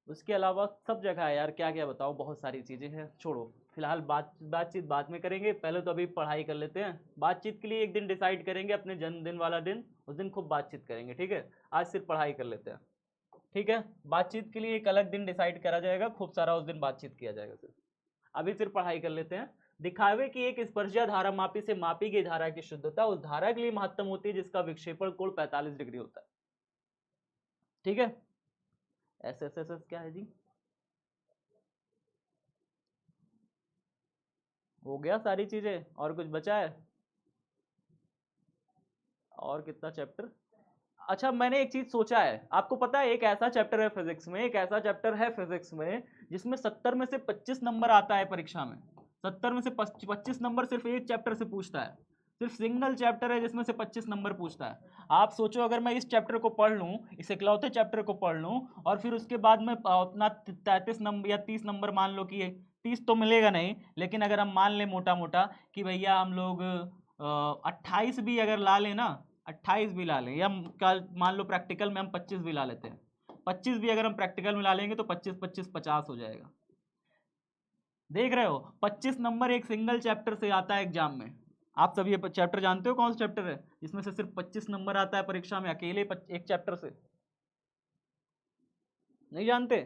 उसके अलावा सब जगह है यार, क्या क्या बताओ, बहुत सारी चीज़ें हैं, छोड़ो फिलहाल बातचीत बाद में करेंगे, पहले तो अभी पढ़ाई कर लेते हैं। बातचीत के लिए एक दिन डिसाइड करेंगे, अपने जन्मदिन वाला दिन, उस दिन खूब बातचीत करेंगे, ठीक है। आज सिर्फ पढ़ाई कर लेते हैं, ठीक है। बातचीत के लिए एक अलग दिन डिसाइड करा जाएगा, खूब सारा उस दिन बातचीत किया जाएगा। सिर्फ अभी सिर्फ पढ़ाई कर लेते हैं। दिखावे की एक स्पर्शिया धारा मापी से मापी गई धारा की शुद्धता उस धारा के लिए महत्तम होती है जिसका विक्षेपण कोण 45 डिग्री होता है, ठीक है। एस क्या है जी, हो गया सारी चीजें, और कुछ बचा है? और कितना चैप्टर? अच्छा, मैंने एक चीज सोचा है, आपको पता है एक ऐसा चैप्टर है फिजिक्स में, एक ऐसा चैप्टर है फिजिक्स में जिसमें 70 में से 25 नंबर आता है परीक्षा में। 70 में से 25 नंबर सिर्फ एक चैप्टर से पूछता है, सिर्फ सिंगल चैप्टर है जिसमें से 25 नंबर पूछता है। आप सोचो अगर मैं इस चैप्टर को पढ़ लूँ, इस इकलौते चैप्टर को पढ़ लूँ, और फिर उसके बाद में अपना 33 नंबर या 30 नंबर मान लो कि 30 तो मिलेगा नहीं, लेकिन अगर हम मान लें मोटा मोटा कि भैया हम लोग 28 भी अगर ला लें ना, 28 भी ला लें, या कल मान लो प्रैक्टिकल में हम 25 भी ला लेते हैं, 25 भी अगर हम प्रैक्टिकल में ला लेंगे तो 25 25 50 हो जाएगा। देख रहे हो, 25 नंबर एक सिंगल चैप्टर से आता है एग्जाम में। आप सब ये चैप्टर जानते हो कौन सा चैप्टर है जिसमें से सिर्फ 25 नंबर आता है परीक्षा में, अकेले एक चैप्टर से? नहीं जानते?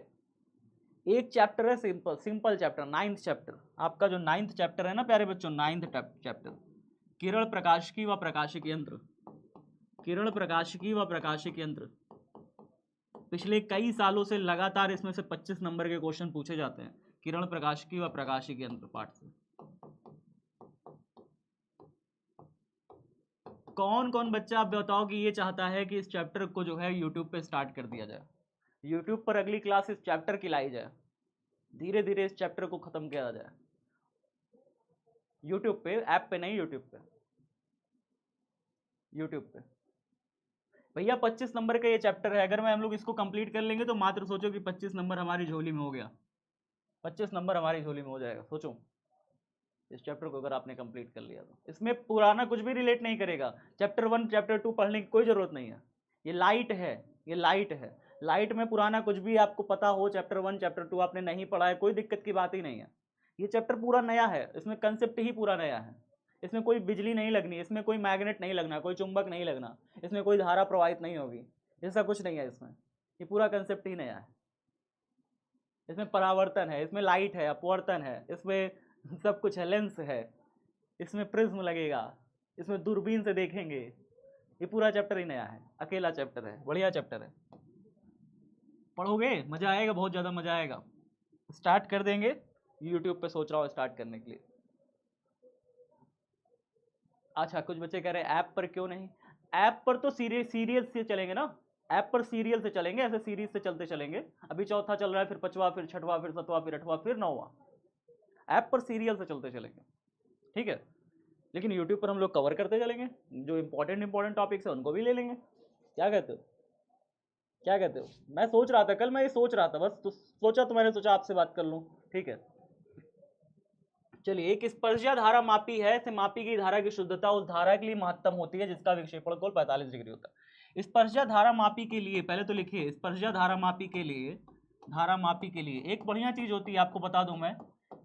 एक चैप्टर है, simple simple chapter, 9th chapter. आपका जो 9th चैप्टर है ना प्यारे बच्चों, 9th चैप्टर, किरण प्रकाशिकी व प्रकाशिक यंत्र, किरण प्रकाशिकी व प्रकाशिक यंत्र। पिछले कई सालों से लगातार इसमें से 25 नंबर के क्वेश्चन पूछे जाते हैं, किरण प्रकाशिकी व प्रकाशिक यंत्र पाठ से। कौन कौन बच्चा आप बताओ कि ये चाहता है कि इस चैप्टर को जो है यूट्यूब पे स्टार्ट कर दिया जाए, यूट्यूब पर अगली क्लास इस चैप्टर की लाई जाए, धीरे धीरे इस चैप्टर को खत्म किया जाए यूट्यूब पे, ऐप पे नहीं, यूट्यूब पे, यूट्यूब पे। भैया 25 नंबर का ये चैप्टर है, अगर मैं हम लोग इसको कंप्लीट कर लेंगे तो मात्र सोचो कि 25 नंबर हमारी झोली में हो गया, 25 नंबर हमारी झोली में हो जाएगा। सोचो इस चैप्टर को अगर आपने कंप्लीट कर लिया तो इसमें पुराना कुछ भी रिलेट नहीं करेगा, चैप्टर 1 चैप्टर 2 पढ़ने की कोई जरूरत नहीं है, ये लाइट है, ये लाइट है। लाइट में पुराना कुछ भी आपको पता हो, चैप्टर 1 चैप्टर 2 आपने नहीं पढ़ा है, कोई दिक्कत की बात ही नहीं है। ये चैप्टर पूरा नया है, इसमें कंसेप्ट ही पूरा नया है, इसमें कोई बिजली नहीं लगनी, इसमें कोई मैग्नेट नहीं लगना, कोई चुंबक नहीं लगना, इसमें कोई धारा प्रवाहित नहीं होगी, ऐसा कुछ नहीं है इसमें, ये पूरा कंसेप्ट ही नया है। इसमें परावर्तन है, इसमें लाइट है, अपवर्तन है, इसमें सब कुछ है, लेंस है, इसमें प्रिज्म लगेगा, इसमें दूरबीन से देखेंगे, ये पूरा चैप्टर ही नया है, अकेला चैप्टर है, बढ़िया चैप्टर है। पढ़ोगे मजा आएगा, बहुत ज़्यादा मजा आएगा। स्टार्ट कर देंगे, यूट्यूब पे सोच रहा हूँ स्टार्ट करने के लिए। अच्छा, कुछ बच्चे कह रहे हैं ऐप पर क्यों नहीं? ऐप पर तो सीरियल से चलेंगे ना, ऐप पर सीरियल से चलेंगे, ऐसे सीरीज से चलते चलेंगे। अभी चौथा चल रहा है, फिर पांचवा, फिर छठवां, फिर सातवां, फिर आठवां, फिर नौवां, ऐप पर सीरियल से चलते चलेंगे, ठीक है। लेकिन यूट्यूब पर हम लोग कवर करते चलेंगे, जो इंपॉर्टेंट टॉपिक्स है उनको भी ले लेंगे। क्या कहते हो, क्या कहते हो? मैं सोच रहा था, कल मैं ये सोच रहा था, बस तो सोचा तो मैंने सोचा आपसे बात कर लूँ, ठीक है। चलिए, एक स्पर्शिया धारा मापी है, से मापी गई धारा की शुद्धता उस धारा के लिए महत्तम होती है जिसका विक्षेपण कोण 45 डिग्री होता है। स्पर्शिया धारा मापी के लिए, पहले तो लिखिए, स्पर्शिया धारा मापी के लिए, धारा मापी के लिए एक बढ़िया चीज होती है, आपको बता दूं मैं,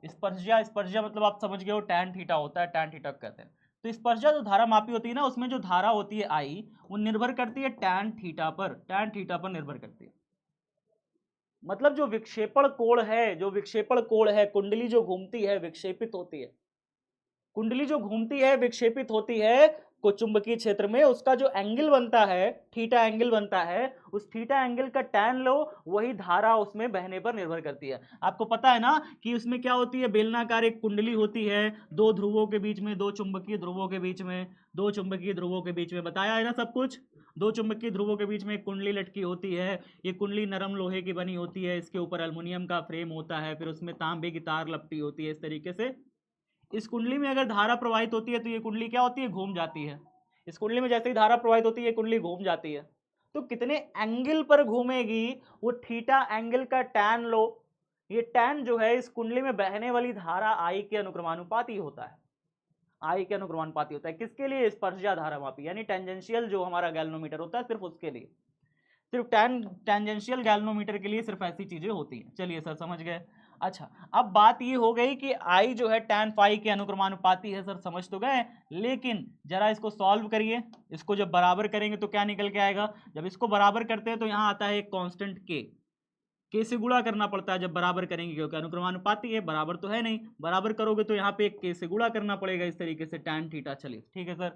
स्पर्शिया, स्पर्शिया मतलब आप समझ गए हो, टैन थीटा होता है, टैन थीटा कहते हैं। तो स्पर्शिया जो धारा मापी होती है ना, उसमें जो धारा होती है आई, वो निर्भर करती है टैन थीटा पर, टैन थीटा पर निर्भर करती है। मतलब जो विक्षेपण कोण है, जो विक्षेपण कोण है, कुंडली जो घूमती है विक्षेपित होती है, कुंडली जो घूमती है विक्षेपित होती है को चुंबकीय क्षेत्र में, उसका जो एंगल बनता है, थीटा एंगल बनता है, उस थीटा एंगल का टैन लो, वही धारा उसमें बहने पर निर्भर करती है। आपको पता है ना कि उसमें क्या होती है, बेलनाकार एक कुंडली होती है, दो ध्रुवों के बीच में, दो चुंबकीय ध्रुवों के बीच में, दो चुंबकीय ध्रुवों के बीच में, बताया है ना सब कुछ। दो चुंबकीय ध्रुवों के बीच में एक कुंडली लटकी होती है, ये कुंडली नरम लोहे की बनी होती है, इसके ऊपर एल्युमिनियम का फ्रेम होता है, फिर उसमें तांबे की तार लपटी होती है, इस तरीके से इस कुंडली में अगर धारा प्रवाहित होती है तो ये कुंडली क्या होती है, घूम जाती है। इस कुंडली में जैसे ही धारा प्रवाहित होती है ये कुंडली घूम जाती है। तो कितने एंगल पर घूमेगी, वो थीटा एंगल का टैन लो। ये टैन जो है इस कुंडली में बहने वाली धारा आई के अनुक्रमानुपाती होता है। आई के अनुक्रमानुपाती होता है किसके लिए, स्पर्शजा धारा मापी, यानी टेंजेंशियल जो हमारा गैल्वेनोमीटर होता है सिर्फ उसके लिए, सिर्फ टेंजेंशियल गैल्वेनोमीटर के लिए सिर्फ ऐसी चीजें होती हैं। चलिए सर समझ गए। अच्छा अब बात ये हो गई कि आई जो है tan फाई के अनुक्रमानुपाती है, सर समझ तो गए, लेकिन जरा इसको सॉल्व करिए। इसको जब बराबर करेंगे तो क्या निकल के आएगा, जब इसको बराबर करते हैं तो यहाँ आता है एक कांस्टेंट के से गुणा करना पड़ता है जब बराबर करेंगे, क्योंकि अनुक्रमानुपाती है, बराबर तो है नहीं, बराबर करोगे तो यहाँ पे एक के से गुणा करना पड़ेगा इस तरीके से tan थीटा। चलिए ठीक है सर,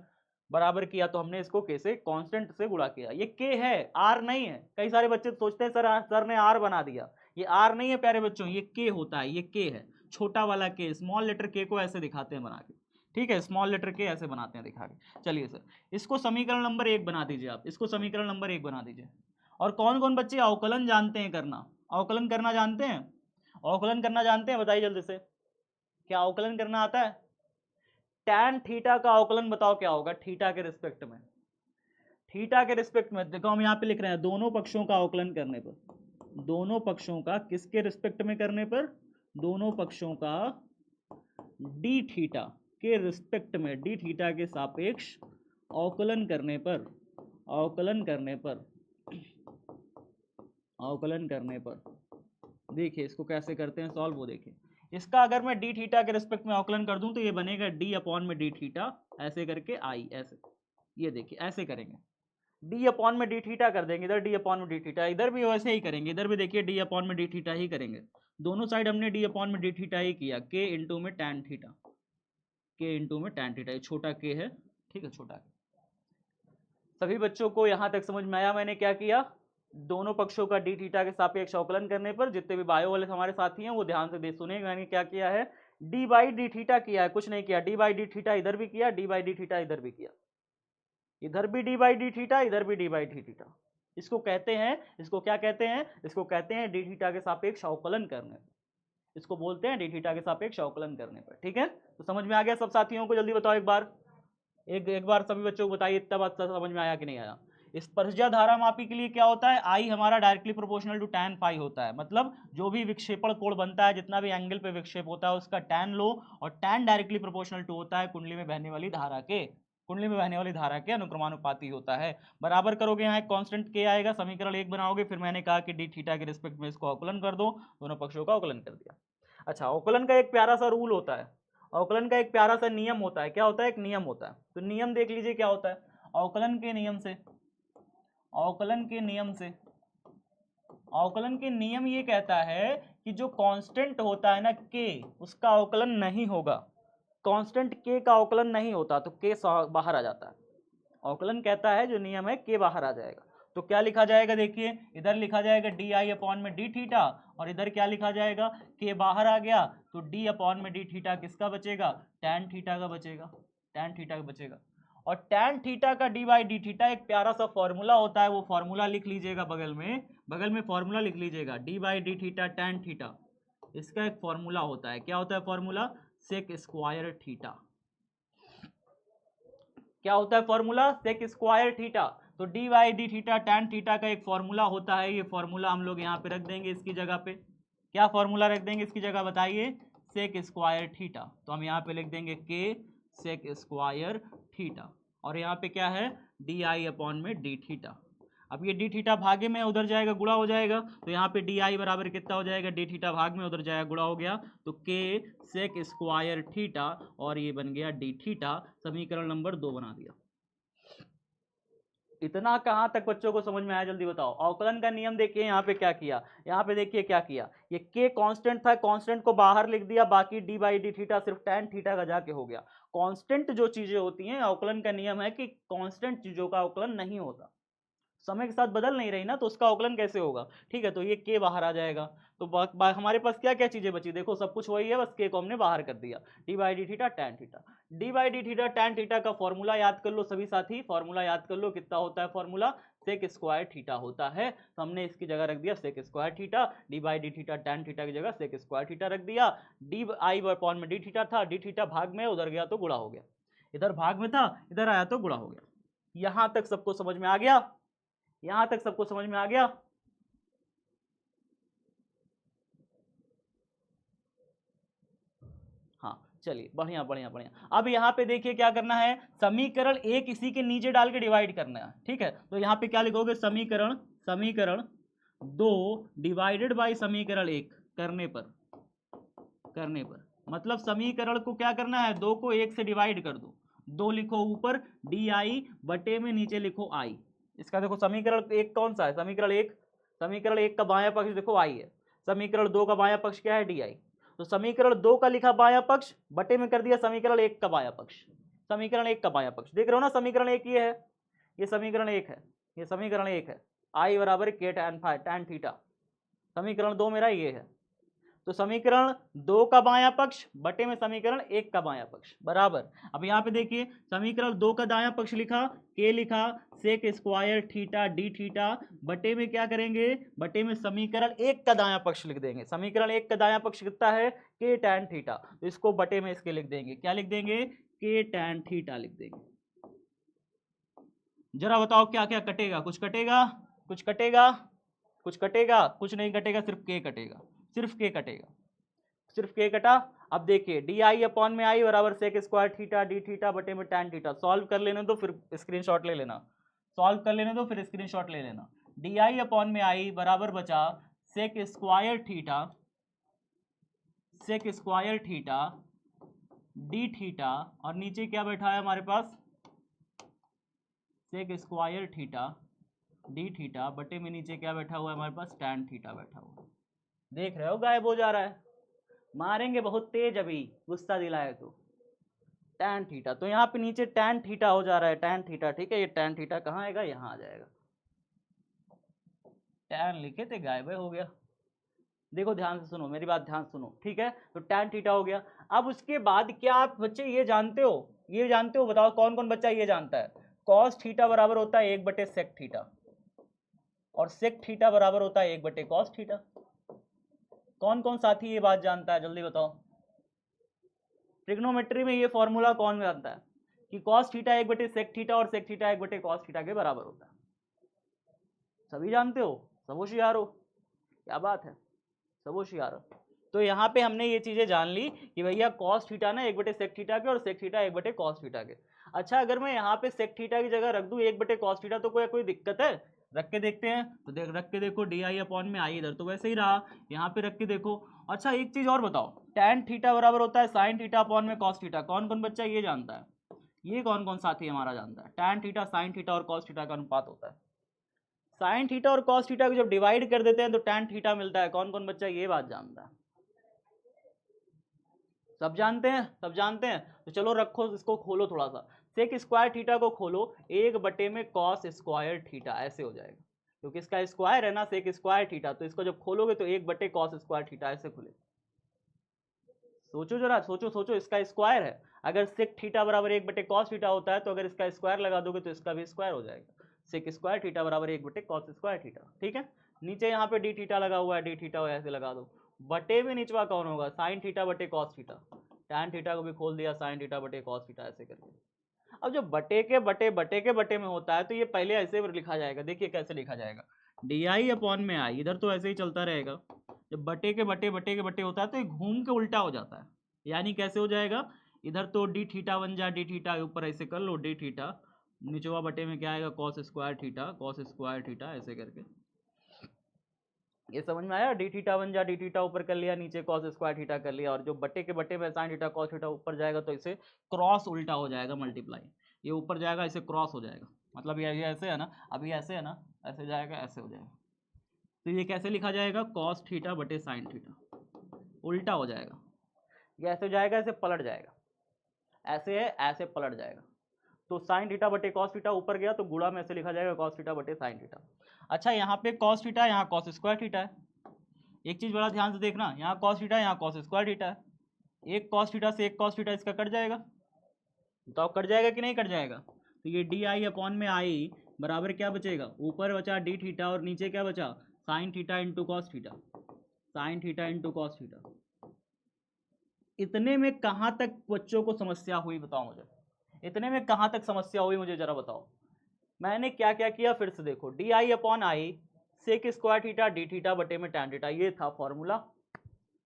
बराबर किया तो हमने इसको के से कांस्टेंट से गुणा किया। ये के है, आर नहीं है। कई सारे बच्चे सोचते हैं सर ने आर बना दिया, ये आर नहीं है प्यारे बच्चों, ये के होता है, ये के है, छोटा वाला के, स्मॉल लेटर के को ऐसे दिखाते हैं बना के, ठीक है, स्मॉल लेटर के ऐसे बनाते हैं दिखा के। चलिए सर इसको समीकरण नंबर 1 बना दीजिए, आप इसको समीकरण नंबर 1 बना दीजिए। और कौन कौन बच्चे अवकलन जानते हैं करना, अवकलन करना जानते हैं, अवकलन करना जानते हैं, बताइए जल्दी से, क्या अवकलन करना आता है। tan थीटा का अवकलन बताओ क्या होगा, थीटा के रिस्पेक्ट में, थीटा के रिस्पेक्ट में। देखो हम यहाँ पे लिख रहे हैं दोनों पक्षों का अवकलन करने पर, दोनों पक्षों का किसके रिस्पेक्ट में करने पर, दोनों पक्षों का डी थीटा के रिस्पेक्ट में, डी थीटा के सापेक्ष अवकलन करने पर, अवकलन करने पर, अवकलन करने पर। देखिए इसको कैसे करते हैं सॉल्व, वो देखिए। इसका अगर मैं डी थीटा के रिस्पेक्ट में अवकलन कर दूं तो ये बनेगा डी अपॉन में डी थीटा, ऐसे करके आई, ऐसे, ये देखिए ऐसे करेंगे, डी अपॉन में डी थीटा कर देंगे, इधर डी अपॉन में डी थीटा, इधर भी वैसे ही करेंगे, इधर भी देखिए डी अपॉन में डी थीटा ही करेंगे, दोनों साइड हमने डी अपॉन में डी थीटा ही किया, के इंटू में टैन थीटा, के इंटू में टैन थीटा, ये छोटा के है, ठीक है, छोटा के। सभी बच्चों को यहां तक समझ में आया मैंने क्या किया, दोनों पक्षों का डी थीटा के सापेक्ष अवकलन करने पर, जितने भी बायो वाले हमारे साथी हैं वो ध्यान से सुनेंगे, मैंने क्या किया है, डी बाई डी थीटा किया है, कुछ नहीं किया, डी बाई डी थीटा इधर भी किया, डी बाई डी थीटा इधर भी किया, इधर भी डी बाई डी थीटा, इधर भी डी बाई डी थीटा। इसको कहते हैं, इसको क्या कहते हैं, इसको कहते हैं डी थीटा के सापेक्ष अवकलन करने, इसको बोलते हैं डी थीटा के सापेक्ष अवकलन करने पर, ठीक है। तो समझ में आ गया सब साथियों को, जल्दी बताओ एक बार, एक बार सभी बच्चों को बताइए इतना बात समझ में आया कि नहीं आया। स्पर्शजा धारा मापी के लिए क्या होता है, आई हमारा directly proportional to tan phi होता है, मतलब जो भी विक्षेपण कोण बनता है, जितना भी एंगल पे विक्षेप होता है उसका tan लो, और tan डायरेक्टली प्रोपोर्शनल टू होता है कुंडली में बहने वाली धारा के, कुंडली में बहने वाली धारा के अनुक्रमानुपाती होता है। बराबर करोगे यहाँ एक कांस्टेंट के आएगा, समीकरण 1 बनाओगे, फिर मैंने कहा कि डी थीटा के रिस्पेक्ट में इसको अवकलन कर दो, दोनों पक्षों का अवकलन कर दिया। अच्छा अवकलन का एक प्यारा सा रूल होता है, अवकलन का एक प्यारा सा नियम होता है, क्या होता है, एक नियम होता है, तो नियम देख लीजिए क्या होता है। अवकलन के नियम से, अवकलन के नियम से, अवकलन के नियम ये कहता है कि जो कांस्टेंट होता है ना के, उसका अवकलन नहीं होगा, कांस्टेंट के का अवकलन नहीं होता तो के बाहर आ जाता है। अवकलन कहता है जो नियम है के बाहर आ जाएगा, तो क्या लिखा जाएगा, देखिए इधर लिखा जाएगा डी आई अपॉन में डी थीटा, और इधर क्या लिखा जाएगा, के बाहर आ गया तो डी अपॉन में डी थीटा किसका बचेगा, टैन थीटा का बचेगा, टैन थीटा का बचेगा। और टैन थीटा का डी बाई डी थीटा एक प्यारा सा फॉर्मूला होता है, वो फॉर्मूला लिख लीजिएगा बगल में फॉर्मूला लिख लीजिएगा, D by d theta tan theta, इसका एक फॉर्मूला होता है, क्या होता है फॉर्मूला, सेक स्क्वायर थीटा। क्या होता है फॉर्मूला, सेक स्क्वायर थीटा। तो D by d theta tan theta का एक फॉर्मूला होता है, ये फॉर्मूला हम लोग यहाँ पे रख देंगे इसकी जगह पे, क्या फॉर्मूला रख देंगे इसकी जगह बताइए, सेक स्क्वायर थीटा। तो हम यहाँ पे लिख देंगे के सेक स्क्वायर थीटा, और यहाँ पे क्या है, डी आई अपॉन में डी थीटा। अब ये डी थीटा भागे में उधर जाएगा, गुणा हो जाएगा, तो यहाँ पे डी आई बराबर कितना हो जाएगा, डी थीटा भाग में उधर जाएगा, गुणा हो गया, तो के सेक स्क्वायर थीटा, और ये बन गया डी थीटा, समीकरण नंबर 2 बना दिया। इतना कहाँ तक बच्चों को समझ में आया, जल्दी बताओ। अवकलन का नियम देखिए यहाँ पे क्या किया, यहाँ पे देखिए क्या किया, ये के कांस्टेंट था, कांस्टेंट को बाहर लिख दिया, बाकी डी बाई डी थीटा सिर्फ टैन थीटा का जाके हो गया। कांस्टेंट जो चीजें होती हैं, अवकलन का नियम है कि कांस्टेंट चीजों का अवकलन नहीं होता, समय के साथ बदल नहीं रही ना, तो उसका अवकलन कैसे होगा। ठीक है, तो ये के बाहर आ जाएगा। तो हमारे पास क्या क्या चीजें बची, देखो सब कुछ वही है, बस के को हमने बाहर कर दिया। D by d theta tan theta, d by d theta tan theta का फॉर्मूला याद कर लो सभी साथी, फॉर्मूला याद कर लो, कितना होता है फॉर्मूला, सेक स्क्वायर थीटा होता है। तो हमने इसकी जगह रख दिया sec square theta, d by d theta tan theta की जगह सेक स्क्वायर थीटा रख दिया। डी आई अपॉन में डी थीटा था, डी थीटा भाग में उधर गया तो गुणा हो गया, इधर भाग में था इधर आया तो गुणा हो गया। यहां तक सबको समझ में आ गया, यहां तक सबको समझ में आ गया। हाँ चलिए, बढ़िया बढ़िया बढ़िया। अब यहाँ पे देखिए क्या करना है, समीकरण एक इसी के नीचे डाल के डिवाइड करना है। ठीक है, तो यहाँ पे क्या लिखोगे, समीकरण समीकरण 2 डिवाइडेड बाई समीकरण 1 करने पर मतलब समीकरण को क्या करना है, 2 को 1 से डिवाइड कर दो, 2 लिखो ऊपर डी आई बटे में नीचे लिखो आई। इसका देखो समीकरण 1 कौन सा है, समीकरण 1 का बायां पक्ष देखो आई है, समीकरण 2 का बायां पक्ष क्या है डी आई। तो समीकरण 2 का लिखा बायां पक्ष बटे में कर दिया समीकरण 1 का बायां पक्ष, समीकरण 1 का बायां पक्ष देख रहे हो ना, समीकरण 1 ये है, ये समीकरण 1 है, ये समीकरण 1 है, आई बराबर के टैन थीटा, समीकरण 2 मेरा ये है। तो समीकरण 2 का बायां पक्ष बटे में समीकरण 1 का बायां पक्ष बराबर। अब यहाँ पे देखिए समीकरण 2 का दायां पक्ष लिखा, के लिखा sec square theta D theta बटे में क्या करेंगे, बटे में समीकरण 1 का दायां पक्ष लिख देंगे। समीकरण 1 का दायां पक्ष कितना है, के टैन थीटा, तो इसको बटे में इसके लिख देंगे, क्या लिख देंगे, के टैन थीटा लिख देंगे। जरा बताओ क्या क्या कटेगा, कुछ कटेगा, कुछ कटेगा, कुछ कटेगा, कुछ नहीं कटेगा, सिर्फ के कटेगा, सिर्फ के कटेगा, सिर्फ के कटा। अब देखिए डी आई अपॉन में आई बराबर sec square theta D theta बटे में टैन थीटा, सॉल्व कर लेने दो फिर स्क्रीनशॉट ले लेना, सॉल्व कर लेने दो फिर स्क्रीनशॉट ले लेना। डी आई अपॉन में आई बराबर बचा sec square theta, sec square theta D theta, और नीचे क्या बैठा है हमारे पास, sec square theta D theta बटे में नीचे क्या बैठा हुआ है हमारे पास, टैन थीटा बैठा हुआ। देख रहे हो गायब हो जा रहा है, मारेंगे बहुत तेज अभी, गुस्सा दिलाए तो। टैन थीटा, तो यहाँ पे नीचे टैन थीटा हो जा रहा है, टैन थीटा, ठीक है, ये टैन थीटा कहाँ आएगा, यहाँ आ जाएगा, टैन लिखे थे गायब हो गया। देखो ध्यान से सुनो, मेरी बात ध्यान से सुनो, ठीक है, तो टैन थीटा हो गया। अब उसके बाद क्या आप बच्चे ये जानते हो, ये जानते हो, बताओ कौन कौन बच्चा ये जानता है, कॉस थीटा बराबर होता है 1 बटे सेक थीटा, और सेक थीटा बराबर होता है 1 बटे कॉस थीटा। कौन कौन साथी ये बात जानता है, जल्दी बताओ। ट्रिग्नोमेट्री में ये फॉर्मूला कौन जानता है कि कॉस थीटा 1 बटे सेक थीटा और सेक थीटा 1 बटे कॉस थीटा के बराबर होता है, सभी जानते हो, सब होशियार हो, क्या बात है, सब होशियार हो। तो यहाँ पे हमने ये चीजें जान ली कि भैया कॉस थीटा ना 1 बटे सेक थीटा के और सेक थीटा 1 बटे कॉस थीटा के। अच्छा अगर मैं यहाँ पे सेक थीटा की जगह रख दूं 1 बटे कॉस थीटा, तो कोई दिक्कत है, रख के देखते हैं, तो रख के देखो डी आई अपॉन में आई, इधर तो वैसे ही रहा, यहाँ पे रख के देखो। अच्छा एक चीज और बताओ, टैन थीटा बराबर होता है साइन थीटा अपॉन में कॉस थीटा, कौन कौन बच्चा ये जानता है, ये कौन कौन साथी हमारा जानता है, टैन थीटा साइन थीटा और कॉस थीटा का अनुपात होता है। साइन थीटा और कॉस थीटा को जब डिवाइड कर देते हैं तो टैन थीटा मिलता है, कौन कौन बच्चा ये बात जानता है, सब जानते हैं, सब जानते हैं। तो चलो रखो इसको, खोलो थोड़ा सा, सेक स्क्वायर थीटा को खोलो, 1 बटे में कॉस स्क्वायर थीटा, ऐसे हो जाएगा, क्योंकि इसका स्क्वायर है ना सेक स्क्वायर थीटा, तो इसको जब खोलोगे तो 1 बटे कॉस स्क्वायर थीटा ऐसे खुले। सोचो जरा, सोचो सोचो, इसका स्क्वायर है, अगर सेक थीटा बराबर 1 बटे कॉस थीटा होता है, तो अगर इसका स्क्वायर लगा दोगे तो इसका भी स्क्वायर हो जाएगा, सेक स्क्वायर थीटा बराबर 1 बटे कॉस स्क्वायर थीटा, ठीक है। नीचे यहाँ पे डी थीटा लगा हुआ है, डी थीटा ऐसे लगा दो, बटे में निचवा कौन होगा, साइन थीटा बटे कॉस थीटा, टैन थीटा को भी खोल दिया, साइन थीटा बटे कॉस थीटा ऐसे करके। अब जब बटे के बटे में होता है तो ये पहले ऐसे लिखा जाएगा, देखिए कैसे लिखा जाएगा, डी आई अपॉन में आई, इधर तो ऐसे ही चलता रहेगा, जब बटे के बटे होता है तो ये घूम के उल्टा हो जाता है, यानी कैसे हो जाएगा, इधर तो डी थीटा बन जा, डी थीटा ऊपर ऐसे कर लो डी थीटा, निचवा बटे में क्या आएगा कॉस स्क्वायर थीटा ऐसे करके। ये समझ में आया, डी थीटा बन जा, डी थीटा ऊपर कर लिया, नीचे कॉस स्क्वायर थीटा कर लिया, और जो बटे के बटे में साइन थीटा कॉस थीटा ऊपर जाएगा तो इसे क्रॉस उल्टा हो जाएगा, मल्टीप्लाई, ये ऊपर जाएगा इसे क्रॉस हो जाएगा, मतलब ये ऐसे है ना, अभी ऐसे है ना, ऐसे जाएगा ऐसे हो जाएगा, तो ये कैसे लिखा जाएगा, कॉस थीटा बटे साइन थीटा, उल्टा हो जाएगा, ये ऐसे हो जाएगा, ऐसे पलट जाएगा, ऐसे है ऐसे पलट जाएगा, तो साइन थीटा बटे कॉस थीटा, ऊपर गया तो गुणा में ऐसे लिखा जाएगा कॉस थीटा बटे साइन थीटा। अच्छा यहाँ पे कॉस थीटा, यहाँ कॉस स्क्वायर थीटा है। एक चीज बड़ा ध्यान से देखना, यहाँ कॉस थीटा, यहाँ कॉस स्क्वायर थीटा है। एक कॉस थीटा से एक कॉस थीटा इसका कट जाएगा, तो कट जाएगा कि नहीं कट जाएगा? तो ये डी आई अपॉन में आई बराबर क्या बचेगा, ऊपर बचा डी थीटा और नीचे क्या बचा, sine theta into cos theta, sine theta into cos theta. इतने में कहाँ तक बच्चों को समस्या हुई बताओ मुझे, इतने में कहाँ तक समस्या हुई मुझे जरा बताओ। मैंने क्या क्या किया फिर से देखो, d I upon I sec square theta D theta बटे में टैन थीटा, ये था फॉर्मूला।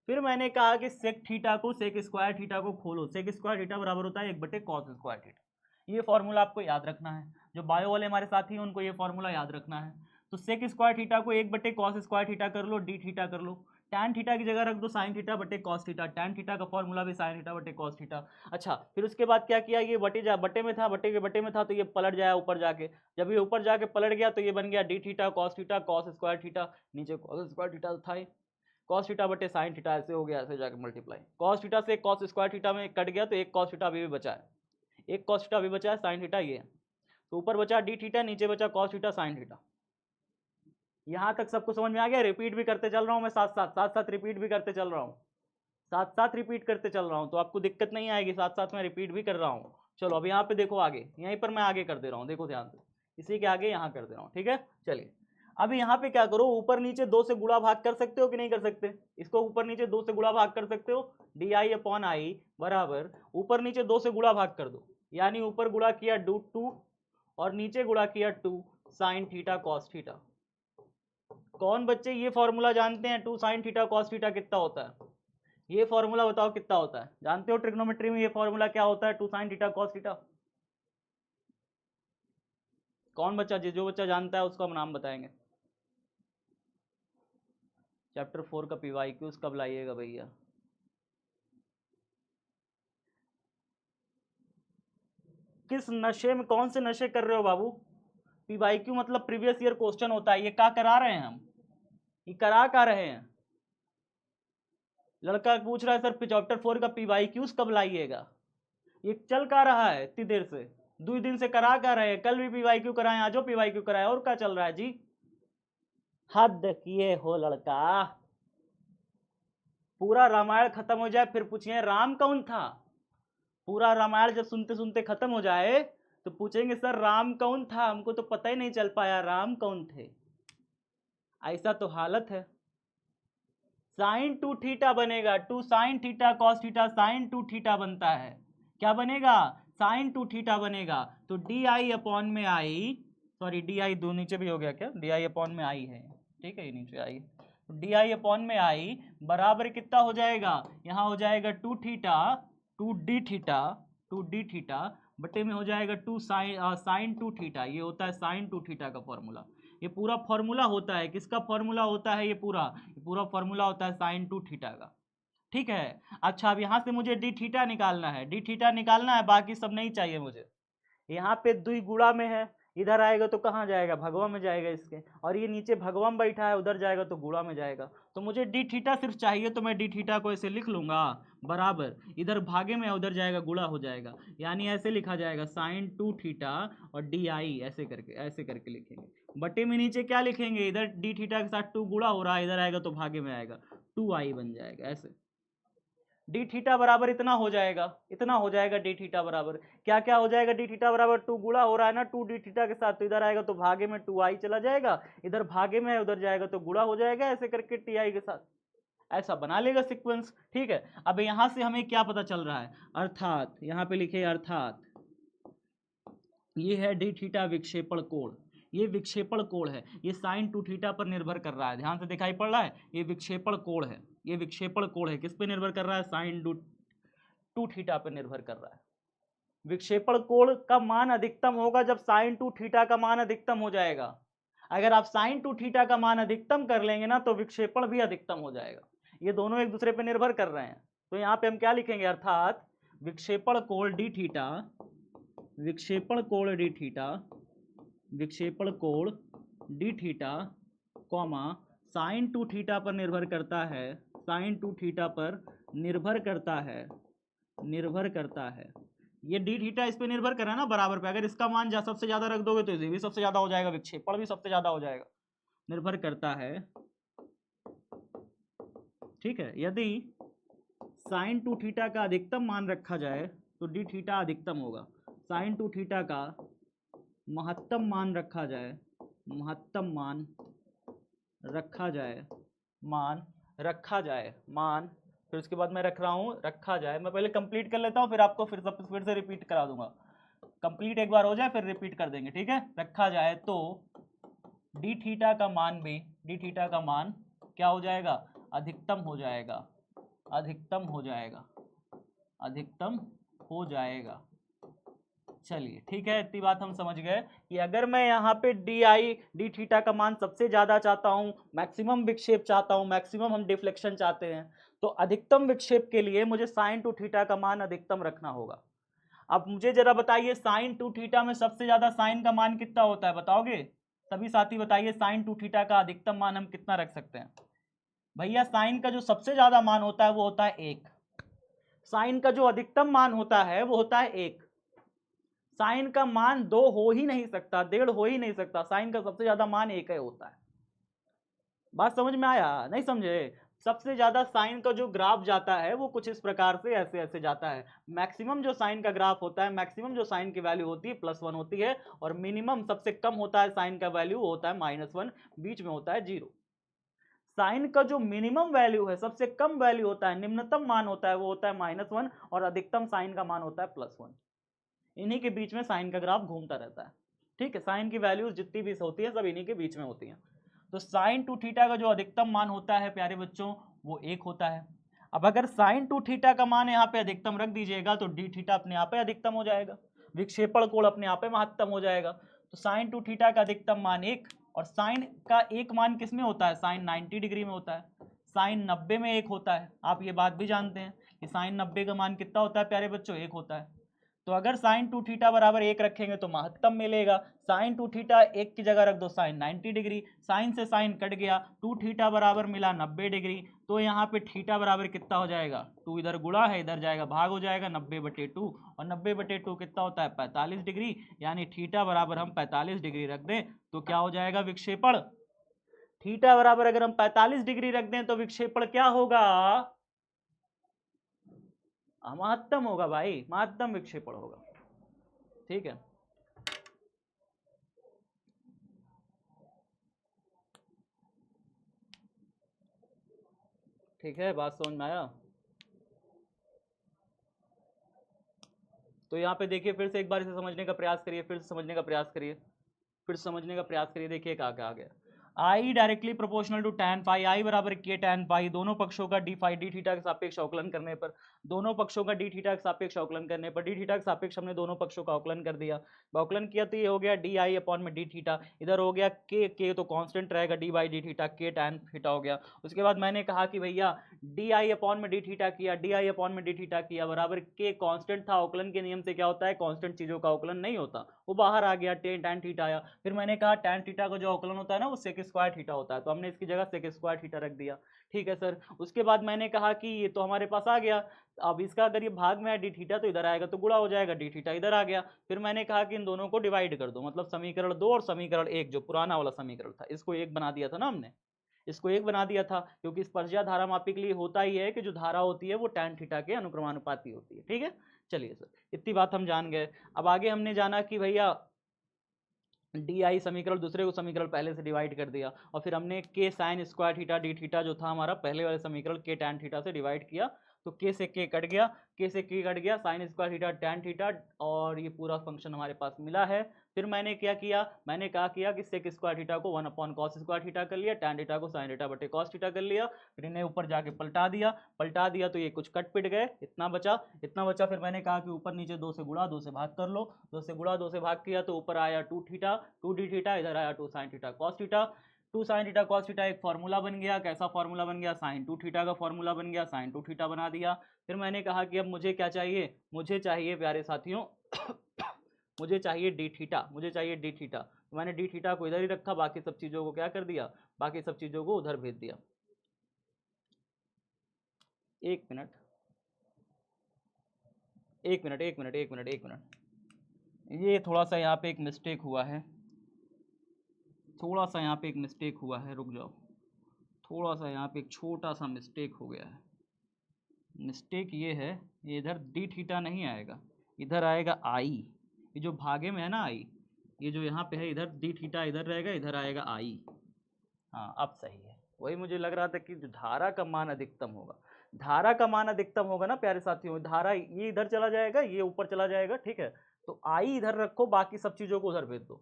फिर मैंने कहा कि सेक थीटा को सेक स्क्वायर थीटा को खोलो, सेक स्क्वायर थीटा बराबर होता है 1 बटे कॉस स्क्वायर थीटा। ये फॉर्मूला आपको याद रखना है, जो बायो वाले हमारे साथी हैं उनको ये फॉर्मूला याद रखना है। तो सेक स्क्वायर थीटा को 1 बटे कॉस स्क्वायर थीटा कर लो, डी थीटा कर लो, टैन थीटा की जगह रख दो साइन थीटा बटे कॉस थीटा, टैन थीटा का फॉर्मूला भी साइन थीटा बटे कॉस थीटा। अच्छा फिर उसके बाद क्या किया, ये बटे में था, बटे के बटे में था तो ये पलट जाया ऊपर जाके, जब ये ऊपर जाके पलट गया तो ये बन गया D theta cos square theta, नीचे कॉस स्क्वायर थीटा था ही, कॉस थीटा बटे साइन थीटा, ऐसे हो गया, ऐसे जाके मल्टीप्लाई, कॉस थीटा से कॉस स्क्वायर थीटा में कट गया तो एक कॉस थीटा अभी भी बचा है, एक कॉस थीटा अभी बचा है, साइन थीटा ये है, तो ऊपर बचा डी थीटा, नीचे बचा कॉस थीटा साइन थीटा। यहाँ तक सबको समझ में आ गया? रिपीट भी करते चल रहा हूँ मैं, साथ साथ रिपीट भी करते चल रहा हूँ, साथ साथ रिपीट करते चल रहा हूँ, तो आपको दिक्कत नहीं आएगी, साथ साथ मैं रिपीट भी कर रहा हूँ। चलो अब यहाँ पे देखो, आगे यहीं पर मैं आगे कर दे रहा हूँ, देखो ध्यान से, इसी के आगे यहाँ कर दे रहा हूँ, ठीक है। चलिए अभी यहाँ पे क्या करो, ऊपर नीचे 2 से गुणा भाग कर सकते हो कि नहीं कर सकते, इसको ऊपर नीचे 2 से गुणा भाग कर सकते हो, डी आई अपॉन आई बराबर ऊपर नीचे 2 से गुणा भाग कर दो, यानी ऊपर गुणा किया 2 और नीचे गुणा किया 2 साइन थीटा कॉस थीटा। कौन बच्चे ये फॉर्मूला जानते हैं, 2 साइन थीटा कॉस थीटा कितना होता है, ये फॉर्मूला बताओ कितना होता है, जानते हो ट्रिग्नोमेट्री में ये फॉर्मूला क्या होता है, 2 साइन थीटा कॉस थीटा? कौन बच्चा, जो बच्चा जानता है उसका हम नाम बताएंगे। चैप्टर 4 का पीवाईक्यूज कब लाइएगा भैया? किस नशे में, कौन से नशे कर रहे हो बाबू? पीवाईक्यू मतलब प्रीवियस ईयर क्वेश्चन होता है, ये क्या करा रहे हैं हम, ये करा रहे हैं? लड़का पूछ रहा है सर चैप्टर 4 का पीवाईक्यूज कब लाइएगा, ये चल का रहा है इतनी देर से, 2 दिन से करा रहे हैं, कल भी पीवाईक्यू कराए, आजो पीवाईक्यू कराए, और क्या चल रहा है जी? हद किए हो लड़का, पूरा रामायण खत्म हो जाए फिर पूछिए राम कौन था, पूरा रामायण जब सुनते सुनते खत्म हो जाए तो पूछेंगे सर राम कौन था, हमको तो पता ही नहीं चल पाया राम कौन थे, ऐसा तो हालत है। साइन 2 थीटा बनेगा, 2 sine theta cos theta, sine 2 theta बनता है, क्या बनेगा, साइन 2 थीटा बनेगा, तो डी आई अपॉन में आई, सॉरी डी आई दो नीचे भी हो गया क्या, डी आई अपॉन में आई है, ठीक है ये नीचे आई, डी आई अपॉन में आई बराबर कितना हो जाएगा, यहाँ हो जाएगा 2 theta 2 D theta 2 D theta बटे में हो जाएगा 2 साइन 2 थीटा, ये होता है साइन 2 थीटा का फॉर्मूला, ये पूरा फॉर्मूला होता है, किसका फॉर्मूला होता है, ये पूरा फॉर्मूला होता है साइन 2 थीटा का, ठीक है। अच्छा अब यहाँ से मुझे डी थीटा निकालना है, डी थीटा निकालना है, बाकी सब नहीं चाहिए मुझे। यहाँ पे 2 गुणा में है, इधर आएगा तो कहाँ जाएगा, भगवा में जाएगा इसके, और ये नीचे भगवा में बैठा है, उधर जाएगा तो गुणा में जाएगा, तो मुझे डी थीटा सिर्फ चाहिए, तो मैं डी थीटा को ऐसे लिख लूंगा बराबर, इधर भागे में उधर जाएगा गुणा हो जाएगा, यानी ऐसे लिखा जाएगा साइन 2 थीटा और डी आई, ऐसे करके लिखेंगे, बटे में नीचे क्या लिखेंगे, इधर डी थीटा के साथ 2 गुणा हो रहा है, इधर आएगा तो भागे में आएगा 2i बन जाएगा, ऐसे डी थीटा बराबर इतना हो जाएगा डी थीटा बराबर क्या क्या हो जाएगा, डी थीटा बराबर 2 गुणा हो रहा है ना 2 डी थीटा के साथ, तो इधर आएगा तो भागे में 2i चला जाएगा, इधर भागे में है उधर जाएगा तो गुणा हो जाएगा, ऐसे करके ti के साथ ऐसा बना लेगा सीक्वेंस, ठीक है। अब यहां से हमें क्या पता चल रहा है, अर्थात यहाँ पे लिखे अर्थात ये है डी थीटा विक्षेपण कोण, ये विक्षेपण कोण है, ये साइन 2 थीटा पर निर्भर कर रहा है, ध्यान से दिखाई पड़ रहा है, ये विक्षेपण कोण है, ये विक्षेपण कोण है, किस पे निर्भर कर रहा है, साइन 2 थीटा पर निर्भर कर रहा है। विक्षेपण कोण का मान अधिकतम होगा जब साइन 2 थीटा का मान अधिकतम हो जाएगा, अगर आप साइन 2 थीटा का मान अधिकतम कर लेंगे ना तो विक्षेपण भी अधिकतम हो जाएगा, ये दोनों एक दूसरे पर निर्भर कर रहे हैं। तो यहाँ पे हम क्या लिखेंगे, अर्थात विक्षेपण कोण डी थीटा, विक्षेपण कोण डी थीटा, विक्षेपण कोण D theta comma sign 2 theta पर निर्भर करता है, साइन 2 थीटा पर निर्भर करता है ये डी थीटा इस पे निर्भर कर रहा है ना बराबर पे, अगर इसका मान सबसे ज्यादा रख दोगे तो ये भी सबसे ज्यादा हो जाएगा, विक्षेपण भी सबसे ज्यादा हो जाएगा, निर्भर करता है। ठीक है, यदि साइन टू थीटा का अधिकतम मान रखा जाए तो डी थीटा अधिकतम होगा, साइन टू थीटा का महत्तम मान रखा जाए, महत्तम मान रखा जाए, मान रखा जाए, मान, फिर उसके बाद मैं रख रहा हूं रखा जाए, मैं पहले कंप्लीट कर लेता हूं फिर आपको फिर से रिपीट करा दूंगा, कंप्लीट एक बार हो जाए फिर रिपीट कर देंगे। ठीक है, रखा जाए तो डी थीटा का मान भी, डी थीटा का मान क्या हो जाएगा, अधिकतम हो जाएगा, अधिकतम हो जाएगा, अधिकतम हो जाएगा। चलिए ठीक है, इतनी बात हम समझ गए कि अगर मैं यहाँ पे डी थीटा का मान सबसे ज्यादा चाहता हूँ, मैक्सिमम विक्षेप चाहता हूँ, मैक्सिमम हम डिफ्लेक्शन चाहते हैं, तो अधिकतम विक्षेप के लिए मुझे साइन टू थीटा का मान अधिकतम रखना होगा। अब मुझे जरा बताइए साइन टू थीटा में सबसे ज्यादा साइन का मान कितना होता है, बताओगे सभी साथी, बताइए साइन टू थीटा का अधिकतम मान हम कितना रख सकते हैं। भैया साइन का जो सबसे ज्यादा मान होता है वो होता है 1, साइन का जो अधिकतम मान होता है वो होता है 1, साइन का मान 2 हो ही नहीं सकता, 1.5 हो ही नहीं सकता, साइन का सबसे ज्यादा मान 1 ही होता है। बात समझ में आया, नहीं समझे? सबसे ज्यादा साइन का जो ग्राफ जाता है वो कुछ इस प्रकार से ऐसे ऐसे जाता है, मैक्सिमम जो साइन का ग्राफ होता है, मैक्सिमम जो साइन की वैल्यू होती है +1 होती है, और मिनिमम सबसे कम होता है साइन का वैल्यू वो होता है -1, बीच में होता है 0। साइन का जो मिनिमम वैल्यू है, सबसे कम वैल्यू होता है, निम्नतम मान होता है वो होता है -1, और अधिकतम साइन का मान होता है +1, इन्हीं के बीच में साइन का ग्राफ घूमता रहता है। ठीक है, साइन की वैल्यूज जितनी भी होती है सब इन्हीं के बीच में होती हैं। तो साइन टू थीटा का जो अधिकतम मान होता है प्यारे बच्चों वो 1 होता है। अब अगर साइन टू थीटा का मान यहाँ पे अधिकतम रख दीजिएगा तो डी थीटा अपने आप ही अधिकतम हो जाएगा, विक्षेपण कोण अपने आप ही महत्तम हो जाएगा। तो साइन टू थीटा का अधिकतम मान 1, और साइन का एक मान किस में होता है, साइन 90 डिग्री में होता है, साइन 90 में 1 होता है। आप ये बात भी जानते हैं कि साइन 90 का मान कितना होता है प्यारे बच्चों, 1 होता है। तो अगर साइन टू थीटा बराबर 1 रखेंगे तो महत्तम मिलेगा, साइन टू थीटा 1 की जगह रख दो साइन 90 डिग्री, साइन से साइन कट गया, टू थीटा बराबर मिला 90 डिग्री, तो यहाँ पे थीटा बराबर कितना हो जाएगा, 2 इधर गुणा है इधर जाएगा भाग हो जाएगा, 90/2, और 90/2 कितना होता है 45 डिग्री, यानी थीटा बराबर हम 45 डिग्री रख दें तो क्या हो जाएगा विक्षेपण, थीटा बराबर अगर हम 45 डिग्री रख दें तो विक्षेपण क्या होगा, महत्तम होगा भाई, महत्तम विक्षेपण होगा। ठीक है, ठीक है, बात समझ में आया? तो यहाँ पे देखिए फिर से एक बार इसे समझने का प्रयास करिए, फिर से समझने का प्रयास करिए, फिर समझने का प्रयास करिए। देखिए क्या क्या आ गया, I directly proportional to tan pi, I बराबर के टैन पाई, दोनों पक्षों का डी फाई डी थीटा के सापेक्ष अवकलन करने पर, दोनों पक्षों का डी थीटा के सापेक्ष अवकलन करने पर, डी थीटा के सापेक्ष हमने दोनों पक्षों का अवकलन कर दिया, अवकलन किया तो ये हो गया डी आई अपॉन में डी थीटा, इधर हो गया के तो कांस्टेंट रहेगा, डी बाई डी थीटा, के टैन थीटा हो गया। उसके बाद मैंने कहा कि भैया डी आई अपॉन में डी थीटा किया, डी आई अपॉन में डी थीटा किया बराबर के कांस्टेंट था, अवकलन के नियम से क्या होता है, कांस्टेंट चीजों का अवकलन नहीं होता, वो बाहर आ गया, टैन थीटा आया। फिर मैंने कहा टैन थीटा का जो अवकलन होता है ना वो सेक स्क्वायर थीटा होता है, तो हमने इसकी जगह सेक स्क्वायर थीटा रख दिया। ठीक है सर, उसके बाद मैंने कहा कि ये तो हमारे पास आ गया, अब इसका अगर ये भाग में है डी थीटा तो इधर आएगा तो गुणा हो जाएगा, डी थीटा इधर आ गया। फिर मैंने कहा कि इन दोनों को डिवाइड कर दो, मतलब समीकरण 2 और समीकरण 1 जो पुराना वाला समीकरण था इसको 1 बना दिया था ना हमने, इसको 1 बना दिया था, क्योंकि स्पर्शा धारा मापी के लिए होता ही है कि जो धारा होती है वो टैन थीटा के अनुक्रमानुपाती होती है। ठीक है, चलिए सर इतनी बात हम जान गए। अब आगे हमने जाना कि भैया डी आई समीकरण दूसरे को समीकरण पहले से डिवाइड कर दिया, और फिर हमने के sine square theta D theta जो था हमारा पहले वाले समीकरण के टैन थीटा से डिवाइड किया, तो के से के कट गया, के से के कट गया, sine square theta tan theta, और ये पूरा फंक्शन हमारे पास मिला है। फिर मैंने क्या किया, मैंने कहा किया कि सेक स्क्वायर थीटा को 1 अपॉन कॉस स्क्वायर थीटा कर लिया, टैन थीटा को साइन थीटा बटे कॉस थीटा कर लिया, फिर इन्हें ऊपर जाके पलटा दिया तो ये कुछ कट पिट गए, इतना बचा, इतना बचा। फिर मैंने कहा कि ऊपर नीचे 2 से गुणा 2 से भाग कर लो, 2 से गुणा 2 से भाग किया तो ऊपर आया 2 थीटा 2 डी थीटा, इधर आया 2 sine theta cos theta, 2 sine theta cos theta एक फार्मूला बन गया, कैसा फार्मूला बन गया, साइन 2 थीटा का फार्मूला बन गया, साइन 2 थीटा बना दिया। फिर मैंने कहा कि अब मुझे क्या चाहिए, मुझे चाहिए प्यारे साथियों मुझे चाहिए डी थीटा, मुझे चाहिए डी थीटा, तो मैंने डी थीटा को इधर ही रखा, बाकी सब चीज़ों को क्या कर दिया, बाकी सब चीज़ों को उधर भेज दिया। एक मिनट, एक मिनट एक मिनट एक मिनट एक मिनट, ये थोड़ा सा यहाँ पे एक मिस्टेक हुआ है, थोड़ा सा यहाँ पे एक मिस्टेक हुआ है, रुक जाओ, थोड़ा सा यहाँ पे एक छोटा सा मिस्टेक हो गया है। मिस्टेक ये है, ये इधर डी थीटा नहीं आएगा, इधर आएगा आई, ये जो भागे में है ना आई, ये जो यहाँ पे है इधर डी थीटा इधर रहेगा, इधर आएगा आई। हाँ अब सही है, वही मुझे लग रहा था कि जो धारा का मान अधिकतम होगा, धारा का मान अधिकतम होगा ना प्यारे साथियों, धारा ये इधर चला जाएगा, ये ऊपर चला जाएगा, ठीक है। तो आई इधर रखो, बाकी सब चीज़ों को उधर भेज दो।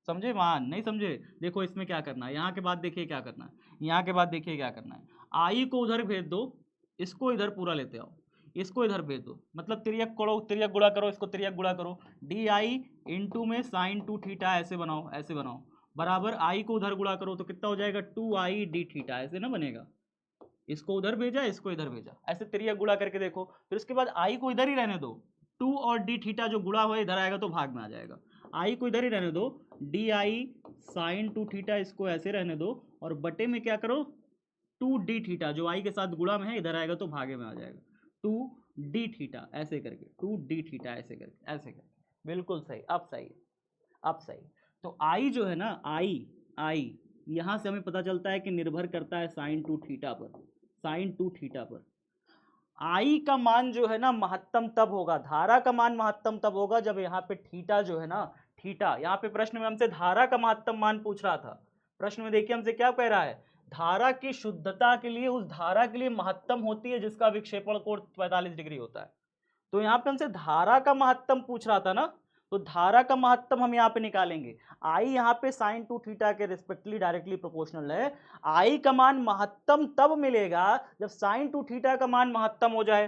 समझे मान, नहीं समझे? देखो इसमें क्या करना है, यहाँ के बाद देखिए क्या करना है, यहाँ के बाद देखिए क्या करना है, आई को उधर भेज दो, इसको इधर पूरा लेते आओ, इसको इधर भेज दो, मतलब तिर्यक करो, तिर्यक गुणा करो, इसको तिर्यक गुणा करो, डी आई इंटू में साइन टू थीटा, ऐसे बनाओ, ऐसे बनाओ, बराबर आई को उधर गुणा करो तो कितना हो जाएगा, टू आई डी थीटा, ऐसे ना बनेगा। इसको उधर भेजा, इसको इधर भेजा, ऐसे तिर्यक गुणा करके देखो, फिर उसके बाद आई को इधर ही रहने दो, टू और डी थीटा जो गुणा हुआ इधर आएगा तो भाग में आ जाएगा, आई को इधर ही रहने दो, D I sign to theta इसको ऐसे रहने दो, और बटे में क्या करो, टू डी थीटा जो आई के साथ गुणा में है इधर आएगा तो भागे में आ जाएगा, टू डी थीटा ऐसे करके, टू डी थीटा ऐसे करके, ऐसे करके, बिल्कुल सही, अब सही, अब सही। तो आई जो है ना, आई यहाँ से हमें पता चलता है कि निर्भर करता है साइन टू थीटा पर, साइन टू थीटा पर। आई का मान जो है ना महत्तम तब होगा, धारा का मान महत्तम तब होगा जब यहाँ पे थीटा जो है ना, थीटा, यहाँ पे प्रश्न में हमसे धारा का महत्तम मान पूछ रहा था, प्रश्न में देखिए हमसे क्या कह रहा है, धारा की शुद्धता के लिए उस धारा के लिए महत्तम होती है जिसका विक्षेपण कोण 45 डिग्री होता है। तो यहाँ पे हमसे धारा का महत्तम पूछ रहा था ना, तो धारा का महत्तम हम यहाँ पे निकालेंगे, आई यहाँ पे साइन टू थीटा के रिस्पेक्टली डायरेक्टली प्रोपोर्शनल है, आई का मान महत्तम तब मिलेगा जब साइन टू थीटा का मान महत्तम हो जाए,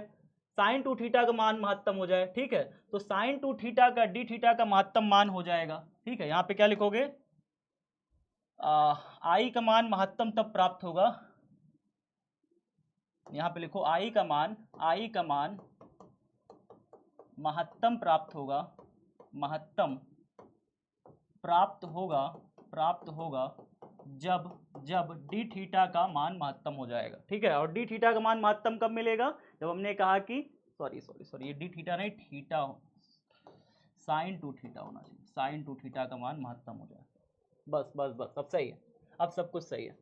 साइन टू थीटा का मान महत्तम हो जाए, ठीक है। तो साइन टू थीटा का डी थीटा का महत्तम मान हो जाएगा, ठीक है। यहाँ पे क्या लिखोगे, आई का मान महत्तम तब प्राप्त होगा, यहाँ पे लिखो आई का मान महत्तम प्राप्त होगा, महत्तम प्राप्त होगा जब डी थीटा का मान महत्तम हो जाएगा, ठीक है। और डी थीटा का मान महत्तम कब मिलेगा, जब हमने कहा कि सॉरी ये डी थीटा नहीं, थीटा साइन टू थीटा होना चाहिए, साइन टू थीटा का मान महत्तम हो जाए, बस बस बस, अब सही है, अब सब कुछ सही है।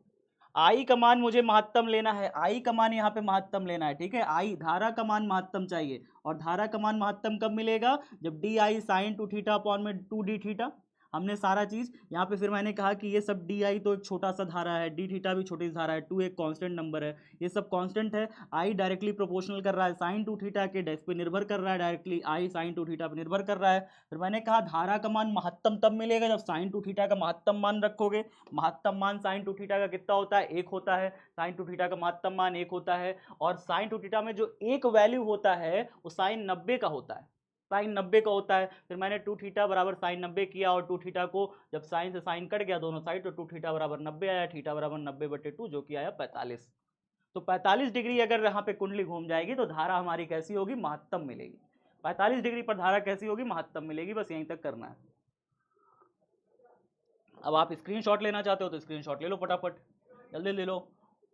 आई का मान मुझे महत्तम लेना है, आई का मान यहाँ पे महत्तम लेना है, ठीक है। आई धारा का मान महत्तम चाहिए, और धारा का मान महत्तम कब मिलेगा, जब D I sign to theta upon में टू डी थीटा, हमने सारा चीज यहाँ पे, फिर मैंने कहा कि ये सब डी आई तो एक छोटा सा धारा है, डी थीटा भी छोटी सी धारा है, टू एक कांस्टेंट नंबर है, ये सब कांस्टेंट है, आई डायरेक्टली प्रोपोर्शनल कर रहा है साइन टू थीटा के, डेस्क पे निर्भर कर रहा है directly, I sign to theta पे निर्भर कर रहा है। फिर मैंने कहा धारा का मान महत्तम तब मिलेगा जब साइन टू थीटा का महत्तम मान रखोगे, महत्तम मान साइन टू थीटा का कितना होता है, एक होता है, साइन टू थीटा का महत्तम मान एक होता है, और साइन टू थीटा में जो एक वैल्यू होता है वो साइन 90 का होता है, साइन 90 का होता है। फिर मैंने टू थीटा बराबर साइन 90 किया, और टू थीटा को जब साइन से साइन कट गया दोनों साइड, तो टू थीटा बराबर 90 आया, थीटा बराबर 90/2 जो कि आया 45। तो 45 डिग्री अगर यहाँ पे कुंडली घूम जाएगी तो धारा हमारी कैसी होगी, महत्तम मिलेगी। 45 डिग्री पर धारा कैसी होगी, महत्तम मिलेगी, बस यहीं तक करना है। अब आप स्क्रीनशॉट लेना चाहते हो तो स्क्रीनशॉट ले लो फटाफट, जल्दी ले लो।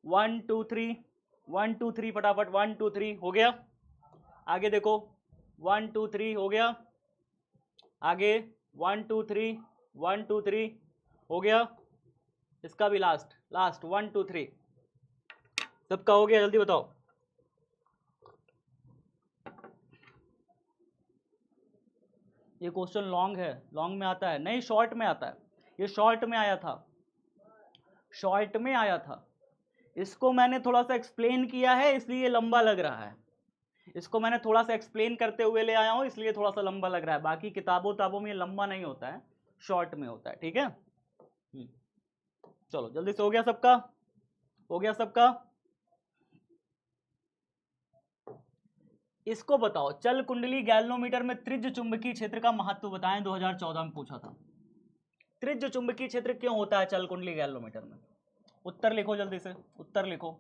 1 2 3 1 2 3 फटाफट, 1 2 3 हो गया, आगे देखो 1 2 3 हो गया, आगे 1 2 3 1 2 3 हो गया, इसका भी लास्ट 1 2 3 सबका हो गया, जल्दी बताओ। ये क्वेश्चन लॉन्ग है, लॉन्ग में आता है नहीं, शॉर्ट में आता है, ये शॉर्ट में आया था, शॉर्ट में आया था। इसको मैंने थोड़ा सा एक्सप्लेन किया है इसलिए लंबा लग रहा है, इसको मैंने थोड़ा सा एक्सप्लेन करते हुए ले आया हूं इसलिए थोड़ा सा लंबा लग रहा है, बाकी किताबों में ये लंबा नहीं होता है, शॉर्ट में होता है, ठीक है। चलो जल्दी से हो गया सबका, हो गया सबका। इसको बताओ, चल कुंडली गैल्वेनोमीटर में त्रिज्य चुंबकीय क्षेत्र का महत्व बताएं, 2014 में पूछा था। त्रिज्य चुंबकीय क्षेत्र क्यों होता है चल कुंडली गैल्वेनोमीटर में, उत्तर लिखो जल्दी से, उत्तर लिखो।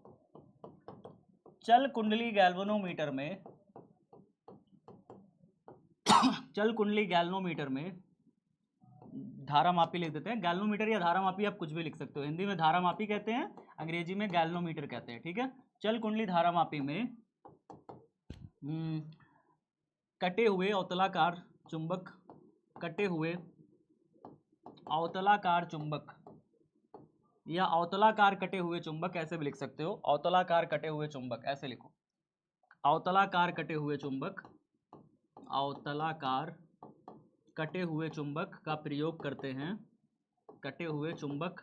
चल कुंडली गैल्वेनोमीटर में चल कुंडली गैल्वेनोमीटर में धारामापी लिख देते हैं, गैल्वेनोमीटर या धारामापी आप कुछ भी लिख सकते हो, हिंदी में धारामापी कहते हैं, अंग्रेजी में गैल्वेनोमीटर कहते हैं, ठीक है। चल कुंडली धारामापी में कटे हुए अवतलाकार चुंबक, कटे हुए अवतलाकार चुंबक या अवतलाकार कटे हुए चुंबक ऐसे भी लिख सकते हो। अवतलाकार कटे हुए चुंबक ऐसे लिखो, अवतलाकार कटे हुए चुंबक, अवतलाकार कटे हुए चुंबक का प्रयोग करते हैं, कटे हुए चुंबक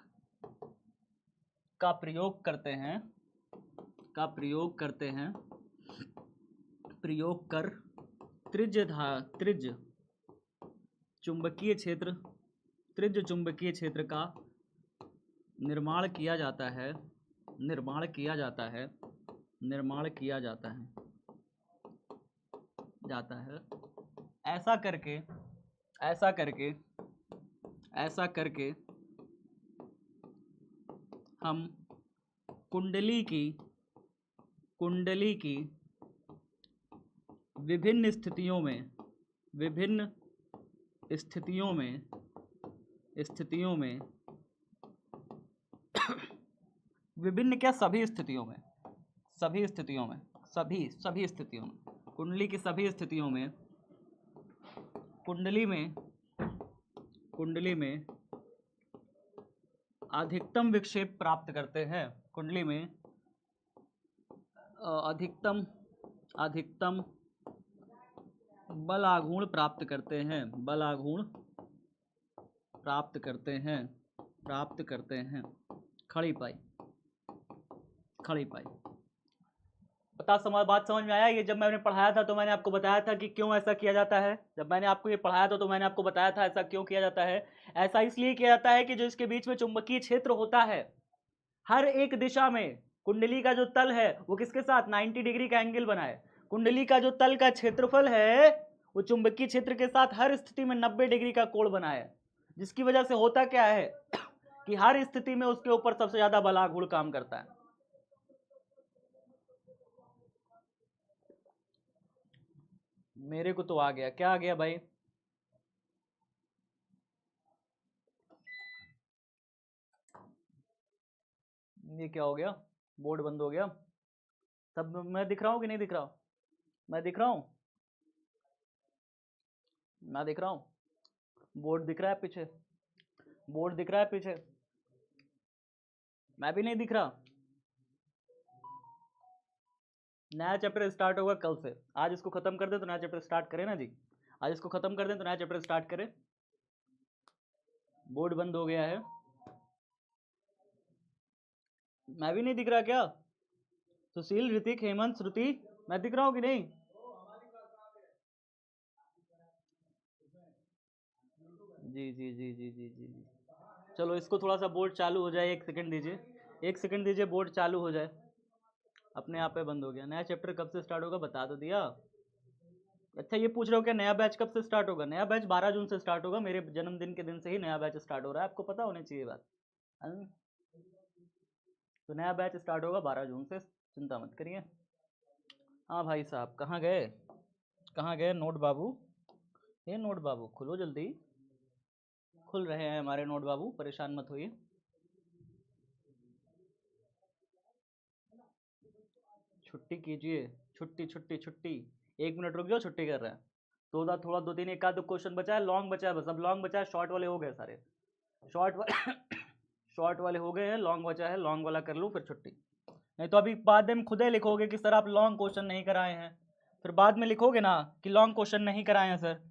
का प्रयोग करते हैं, का प्रयोग करते हैं, प्रयोग कर त्रिज्य चुंबकीय क्षेत्र, त्रिज्य चुंबकीय क्षेत्र का निर्माण किया जाता है, निर्माण किया जाता है, निर्माण किया जाता है, जाता है। ऐसा करके, ऐसा करके, ऐसा करके हम कुंडली की, कुंडली की विभिन्न स्थितियों में, विभिन्न स्थितियों में, स्थितियों में, विभिन्न क्या, सभी स्थितियों में, सभी स्थितियों में, सभी स्थितियों में, कुंडली की सभी स्थितियों में, कुंडली में, कुंडली में अधिकतम विक्षेप प्राप्त करते हैं, कुंडली में अधिकतम, अधिकतम बल आघूर्ण प्राप्त करते हैं, बल आघूर्ण प्राप्त करते हैं, प्राप्त करते हैं। खड़ी पाई, खड़ी पाई। बात समझ में आया? ये जब मैंने पढ़ाया था तो मैंने आपको बताया था कि क्यों ऐसा किया जाता है। जब मैंने आपको ये पढ़ाया था तो मैंने आपको बताया था ऐसा क्यों किया जाता है। ऐसा इसलिए किया जाता है कि जो इसके बीच में चुंबकीय क्षेत्र होता है, हर एक दिशा में कुंडली का जो तल है वो किसके साथ 90 डिग्री का एंगल बनाए। कुंडली का जो तल का क्षेत्रफल है वो चुंबकीय क्षेत्र के साथ हर स्थिति में 90 डिग्री का कोण बनाए, जिसकी वजह से होता क्या है कि हर स्थिति में उसके ऊपर सबसे ज्यादा बल आघूर्ण काम करता है। मेरे को तो आ गया, क्या आ गया भाई? ये क्या हो गया? बोर्ड बंद हो गया। सब मैं दिख रहा हूँ कि नहीं दिख रहा हूँ? मैं दिख रहा हूँ, मैं दिख रहा हूँ। बोर्ड दिख रहा है पीछे, बोर्ड दिख रहा है पीछे। मैं भी नहीं दिख रहा। नया चैप्टर स्टार्ट होगा कल से। आज इसको खत्म कर दे तो नया चैप्टर स्टार्ट करें ना जी। आज इसको खत्म कर दें तो नया चैप्टर स्टार्ट करें। बोर्ड बंद हो गया है। मैं भी नहीं दिख रहा क्या? सुशील, ऋतिक, हेमंत, श्रुति, मैं दिख रहा हूँ कि नहीं? जी जी जी जी जी जी जी। चलो इसको थोड़ा सा बोर्ड चालू हो जाए, 1 सेकंड दीजिए, 1 सेकंड दीजिए, बोर्ड चालू हो जाए। अपने आप पे बंद हो गया। नया चैप्टर कब से स्टार्ट होगा बता तो दिया। अच्छा ये पूछ रहे हो क्या नया बैच कब से स्टार्ट होगा? नया बैच 12 जून से स्टार्ट होगा। मेरे जन्मदिन के दिन से ही नया बैच स्टार्ट हो रहा है, आपको पता होनी चाहिए बात। तो नया बैच स्टार्ट होगा 12 जून से, चिंता मत करिए। हाँ भाई साहब, कहाँ गए, कहाँ गए नोट बाबू? ये नोट बाबू खुलो जल्दी। खुल रहे हैं हमारे नोट बाबू, परेशान मत होइए। छुट्टी कीजिए, छुट्टी छुट्टी छुट्टी। 1 मिनट रुक जाओ, छुट्टी कर रहे हैं। थोड़ा थोड़ा 2 3 एक आध क्वेश्चन बचा है, लॉन्ग बचा है बस। अब लॉन्ग बचा है, शॉर्ट वाले हो गए सारे। शॉर्ट वाले शॉर्ट वाले हो गए हैं, लॉन्ग बचा है, लॉन्ग वाला कर लूँ फिर छुट्टी। नहीं तो अभी बाद में खुद ही लिखोगे कि सर आप लॉन्ग क्वेश्चन नहीं कराए हैं। फिर बाद में लिखोगे ना कि लॉन्ग क्वेश्चन नहीं कराए हैं सर।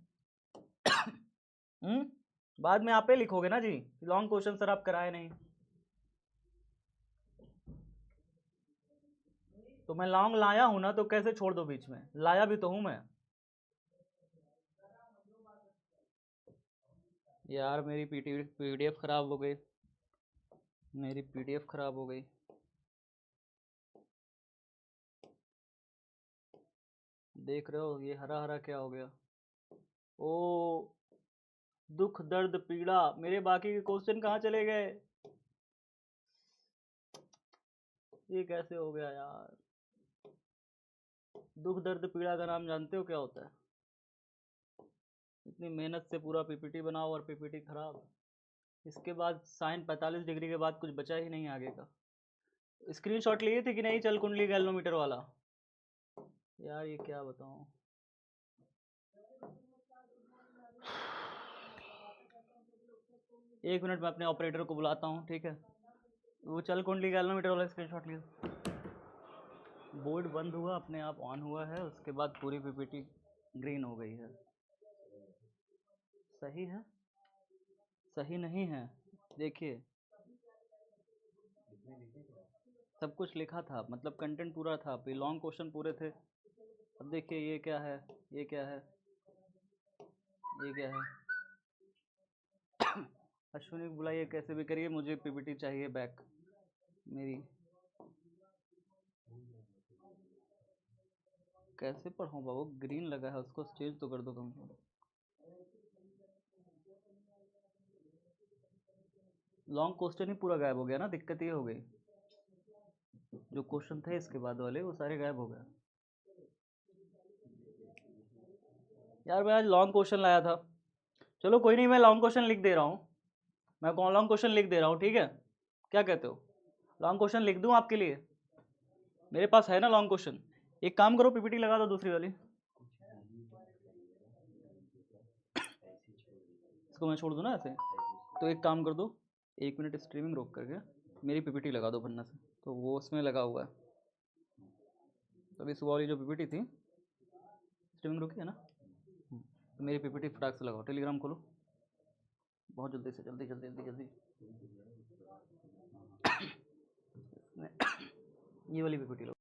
बाद में आप ही लिखोगे ना जी, लॉन्ग क्वेश्चन सर आप कराए नहीं। तो मैं लॉन्ग लाया हूं ना, तो कैसे छोड़ दो बीच में? लाया भी तो हूं मैं। यार मेरी पीडीएफ खराब हो गई, मेरी पीडीएफ खराब हो गई। देख रहे हो ये हरा हरा क्या हो गया? ओ, दुख दर्द पीड़ा, मेरे बाकी के क्वेश्चन कहाँ चले गए? ये कैसे हो गया यार? दुख दर्द पीड़ा का नाम जानते हो क्या होता है? इतनी मेहनत से पूरा पीपीटी बनाओ और पीपीटी खराब। इसके बाद साइन 45 डिग्री के बाद कुछ बचा ही नहीं आगे का। स्क्रीनशॉट लिए थे कि नहीं चल कुंडली गैल्वेनोमीटर वाला? यार ये क्या बताऊं। एक मिनट में अपने ऑपरेटर को बुलाता हूँ, ठीक है। वो चल कुंडली गैल्वेनोमीटर वाला स्क्रीनशॉट लिया। बोर्ड बंद हुआ, अपने आप ऑन हुआ है, उसके बाद पूरी पीपीटी ग्रीन हो गई है। सही है? सही नहीं है? देखिए सब कुछ लिखा था, मतलब कंटेंट पूरा था, लॉन्ग क्वेश्चन पूरे थे। अब देखिए ये क्या है, ये क्या है, ये क्या है। अश्विनी को बुलाइए, कैसे भी करिए, मुझे पीपीटी चाहिए बैक मेरी। कैसे पढ़ाऊँ बाबू, ग्रीन लगा है, उसको चेंज तो कर दो कम से कम। लॉन्ग क्वेश्चन ही पूरा गायब हो गया ना, दिक्कत ये हो गई। जो क्वेश्चन थे इसके बाद वाले वो सारे गायब हो गए। यार मैं आज लॉन्ग क्वेश्चन लाया था। चलो कोई नहीं, मैं लॉन्ग क्वेश्चन लिख दे रहा हूँ, मैं कौन लॉन्ग क्वेश्चन लिख दे रहा हूँ, ठीक है। क्या कहते हो, लॉन्ग क्वेश्चन लिख दूँ आपके लिए? मेरे पास है ना लॉन्ग क्वेश्चन। एक काम करो, पीपीटी लगा दो दूसरी वाली। इसको मैं छोड़ दूँ ना ऐसे? तो एक काम कर दो, 1 मिनट स्ट्रीमिंग रोक करके मेरी पीपीटी लगा दो पन्ना से, तो वो उसमें लगा हुआ है। तभी सुबह वाली जो पीपीटी थी, स्ट्रीमिंग रोकी है ना, तो मेरी पीपीटी फटाक से लगाओ। टेलीग्राम खोलो बहुत जल्दी से, जल्दी जल्दी जल्दी जल्दी। ये वाली पीपीटी लो।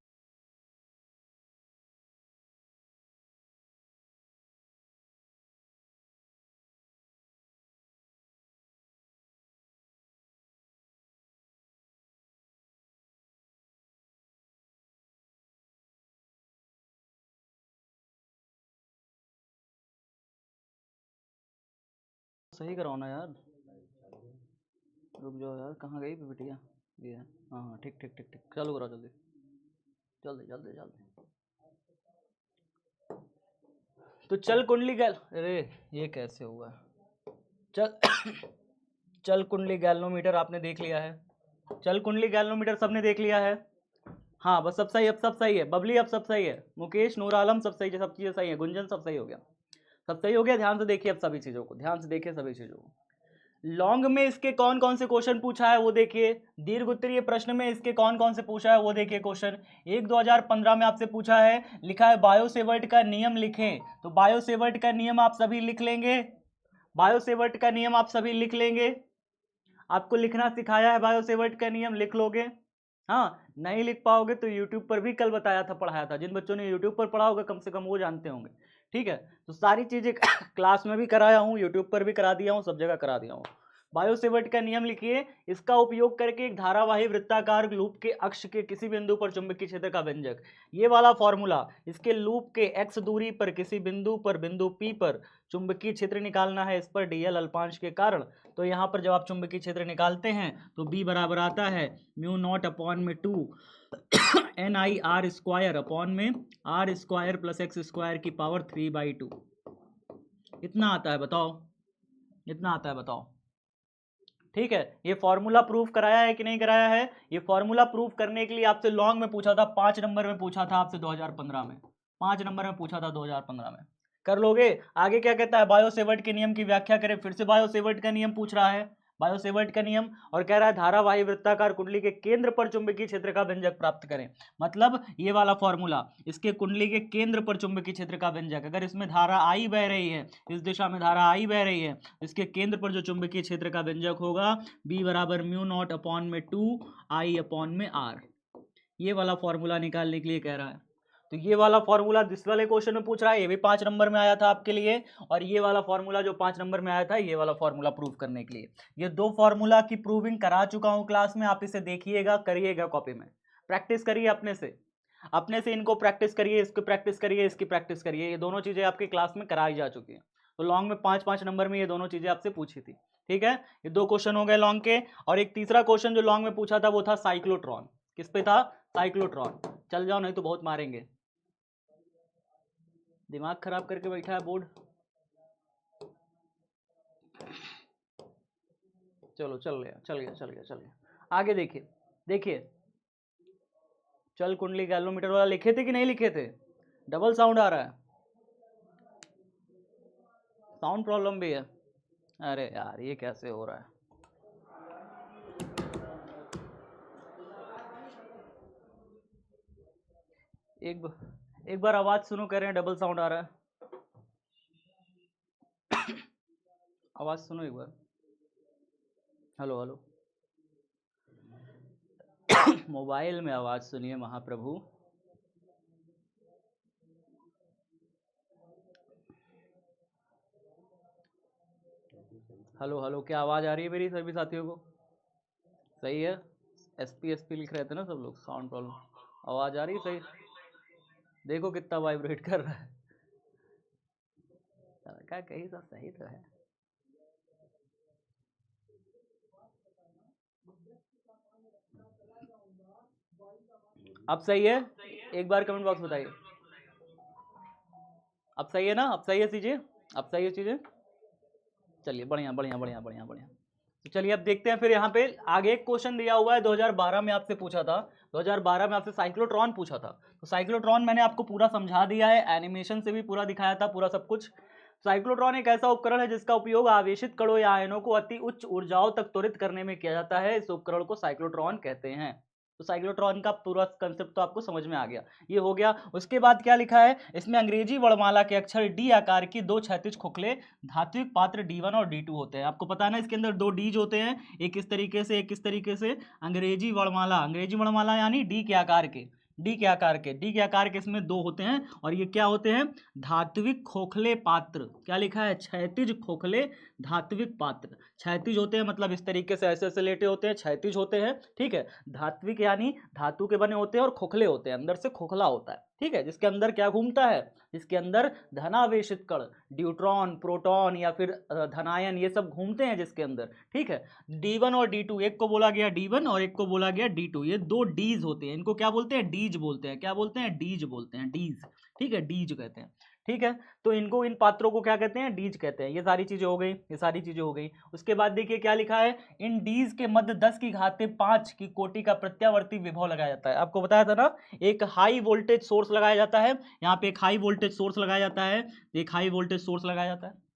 सही कराओ ना यार, रुक जाओ यार, कहाँ गई पीपीटियाँ? ये है, हाँ हाँ, ठीक ठीक ठीक ठीक, चालू कराओ जल्दी जल्दी जल्दी जल्दी। तो चल कुंडली गैल, अरे ये कैसे हुआ? चल चल कुंडली गैल्वेनोमीटर आपने देख लिया है, चल कुंडली गैल्वेनोमीटर सबने देख लिया है। हाँ बस, सब सही, अब सब सही है। बबली अब सब सही है, मुकेश, नूर आलम सब सही है, सब चीज़ें सही है, गुंजन सब सही हो गया, सब सही हो गया। ध्यान से देखिए अब सभी चीज़ों को, ध्यान से देखिए सभी चीज़ों को। लॉन्ग में इसके कौन कौन से क्वेश्चन पूछा है वो देखिए, दीर्घ उत्तरीय प्रश्न में इसके कौन कौन से पूछा है वो देखिए। क्वेश्चन 1/2015 में आपसे पूछा है, लिखा है बायोसेवर्ट का नियम लिखें, तो बायोसेवर्ट का नियम आप सभी लिख लेंगे, बायोसेवर्ट का नियम आप सभी लिख लेंगे। आपको लिखना सिखाया है, बायोसेवर्ट का नियम लिख लोगे। हाँ, नहीं लिख पाओगे तो यूट्यूब पर भी कल बताया था, पढ़ाया था, जिन बच्चों ने यूट्यूब पर पढ़ा होगा कम से कम वो जानते होंगे, ठीक है। तो सारी चीज़ें क्लास में भी कराया हूँ, यूट्यूब पर भी करा दिया हूँ, सब जगह करा दिया हूँ। बायोसेवर्ट का नियम लिखिए, इसका उपयोग करके एक धारावाही वृत्ताकार लूप के अक्ष के किसी बिंदु पर चुंबकीय क्षेत्र का व्यंजक, ये वाला फॉर्मूला, इसके लूप के x दूरी पर किसी बिंदु पर, बिंदु P पर चुंबकीय क्षेत्र निकालना है, इस पर dl अल्पांश के कारण। तो यहाँ पर जब आप चुंबकीय क्षेत्र निकालते हैं तो B बराबर आता है म्यू नॉट अपॉन में 2 NIR स्क्वायर अपॉन में R square plus x square की पावर 3/2। इतना आता है, बताओ इतना आता है, बताओ। ठीक है, ये फॉर्मूला प्रूफ कराया है कि नहीं कराया है? ये फॉर्मूला प्रूफ करने के लिए आपसे लॉन्ग में पूछा था, 5 नंबर में पूछा था आपसे 2015 में, 5 नंबर में पूछा था 2015 में। कर लोगे? आगे क्या कहता है, बायोसेवर्ट के नियम की व्याख्या करें। फिर से बायोसेवर्ट का नियम पूछ रहा है, बायोसेवर्ट का नियम, और कह रहा है धारावाही वृत्ताकार कुंडली के केंद्र पर चुंबकीय क्षेत्र का व्यंजक प्राप्त करें। मतलब ये वाला फॉर्मूला, इसके कुंडली के केंद्र पर चुंबकीय क्षेत्र का व्यंजक, अगर इसमें धारा आई बह रही है, इस दिशा में धारा आई बह रही है, इसके केंद्र पर जो चुंबकीय क्षेत्र का व्यंजक होगा बी बराबर म्यू नॉट अपॉन में 2I अपॉन में R। ये वाला फॉर्मूला निकालने के लिए कह रहा है। तो ये वाला फॉर्मूला जिस वाले क्वेश्चन में पूछ रहा है, ये भी 5 नंबर में आया था आपके लिए, और ये वाला फॉर्मूला जो 5 नंबर में आया था, ये वाला फॉर्मूला प्रूव करने के लिए। ये दो फॉर्मूला की प्रूविंग करा चुका हूं क्लास में, आप इसे देखिएगा, करिएगा, कॉपी में प्रैक्टिस करिए अपने से, अपने से इनको प्रैक्टिस करिए, इसकी प्रैक्टिस करिए, इसकी प्रैक्टिस करिए। ये दोनों चीजें आपकी क्लास में कराई जा चुकी हैं। तो लॉन्ग में 5-5 नंबर में ये दोनों चीजें आपसे पूछी थी, ठीक है। ये 2 क्वेश्चन हो गए लॉन्ग के, और एक तीसरा क्वेश्चन जो लॉन्ग में पूछा था वो था साइक्लोट्रॉन। किस पे था? साइक्लोट्रॉन। चल जाओ नहीं तो बहुत मारेंगे, दिमाग खराब करके बैठा है बोर्ड। चलो चल गया चल गया चल गया चल गया। आगे देखिए, देखिए चल कुंडली गैल्वेनोमीटर वाला लिखे थे कि नहीं लिखे थे? डबल साउंड आ रहा है, साउंड प्रॉब्लम भी है। अरे यार ये कैसे हो रहा है? एक बार आवाज सुनो, कह रहे हैं डबल साउंड आ रहा है। आवाज सुनो एक बार। Hello hello. मोबाइल में आवाज सुनिए महाप्रभु। हेलो हेलो, क्या आवाज आ रही है मेरी सभी साथियों को? सही है। एसपी लिख रहे थे ना सब लोग, साउंड प्रॉब्लम। आवाज आ रही है सही? देखो कितना वाइब्रेट कर रहा है। क्या कहीं सब सही तो है। अब सही है? एक बार कमेंट बॉक्स बताइए। अब सही है ना? अब सही है चीजें? अब सही है चीजें? चलिए बढ़िया बढ़िया बढ़िया बढ़िया बढ़िया। तो चलिए अब देखते हैं फिर यहाँ पे आगे एक क्वेश्चन दिया हुआ है 2012 में आपसे पूछा था। 2012 में आपसे साइक्लोट्रॉन पूछा था। तो साइक्लोट्रॉन मैंने आपको पूरा समझा दिया है, एनिमेशन से भी पूरा दिखाया था, पूरा सब कुछ। साइक्लोट्रॉन एक ऐसा उपकरण है जिसका उपयोग आवेशित कणों या आयनों को अति उच्च ऊर्जाओं तक त्वरित करने में किया जाता है। इस उपकरण को साइक्लोट्रॉन कहते हैं। तो साइक्लोट्रॉन का पूरा कंसेप्ट तो आपको समझ में आ गया। ये हो गया। उसके बाद क्या लिखा है इसमें? अंग्रेजी वर्णमाला के अक्षर डी आकार की दो क्षैतिज खोखले धात्विक पात्र D1 और D2 होते हैं। आपको पता है ना, इसके अंदर दो डीज होते हैं, एक इस तरीके से, एक इस तरीके से। अंग्रेजी वर्णमाला यानी डी के आकार के, डी के आकार के इसमें दो होते हैं। और ये क्या होते हैं? धात्विक खोखले पात्र। क्या लिखा है? क्षैतिज खोखले धात्विक पात्र। क्षैतिज होते हैं मतलब इस तरीके से ऐसे ऐसे लेटे होते हैं, क्षैतिज होते हैं। ठीक है। धात्विक यानी धातु के बने होते हैं, और खोखले होते हैं, अंदर से खोखला होता है। ठीक है। जिसके अंदर क्या घूमता है? जिसके अंदर धनावेशित कण, ड्यूट्रॉन, प्रोटॉन या फिर धनायन, ये सब घूमते हैं जिसके अंदर। ठीक है। D1 और D2, एक को बोला गया D1 और एक को बोला गया D2। ये दो डीज होते हैं, इनको क्या बोलते हैं? डीज बोलते हैं। क्या बोलते हैं? डीज बोलते हैं, डीज। ठीक है, डीज कहते हैं। ठीक है। तो इनको, इन पात्रों को क्या कहते हैं? डीज कहते हैं। ये सारी चीजें हो गई, ये सारी चीजें हो गई। उसके बाद देखिए क्या लिखा है, इन डीज के मध्य 10⁵5 की कोटि का प्रत्यावर्ती विभव लगाया जाता है। आपको बताया था ना, एक हाई वोल्टेज सोर्स लगाया जाता है। यहाँ पे एक हाई वोल्टेज सोर्स लगाया जाता है, एक हाई वोल्टेज सोर्स लगाया जाता है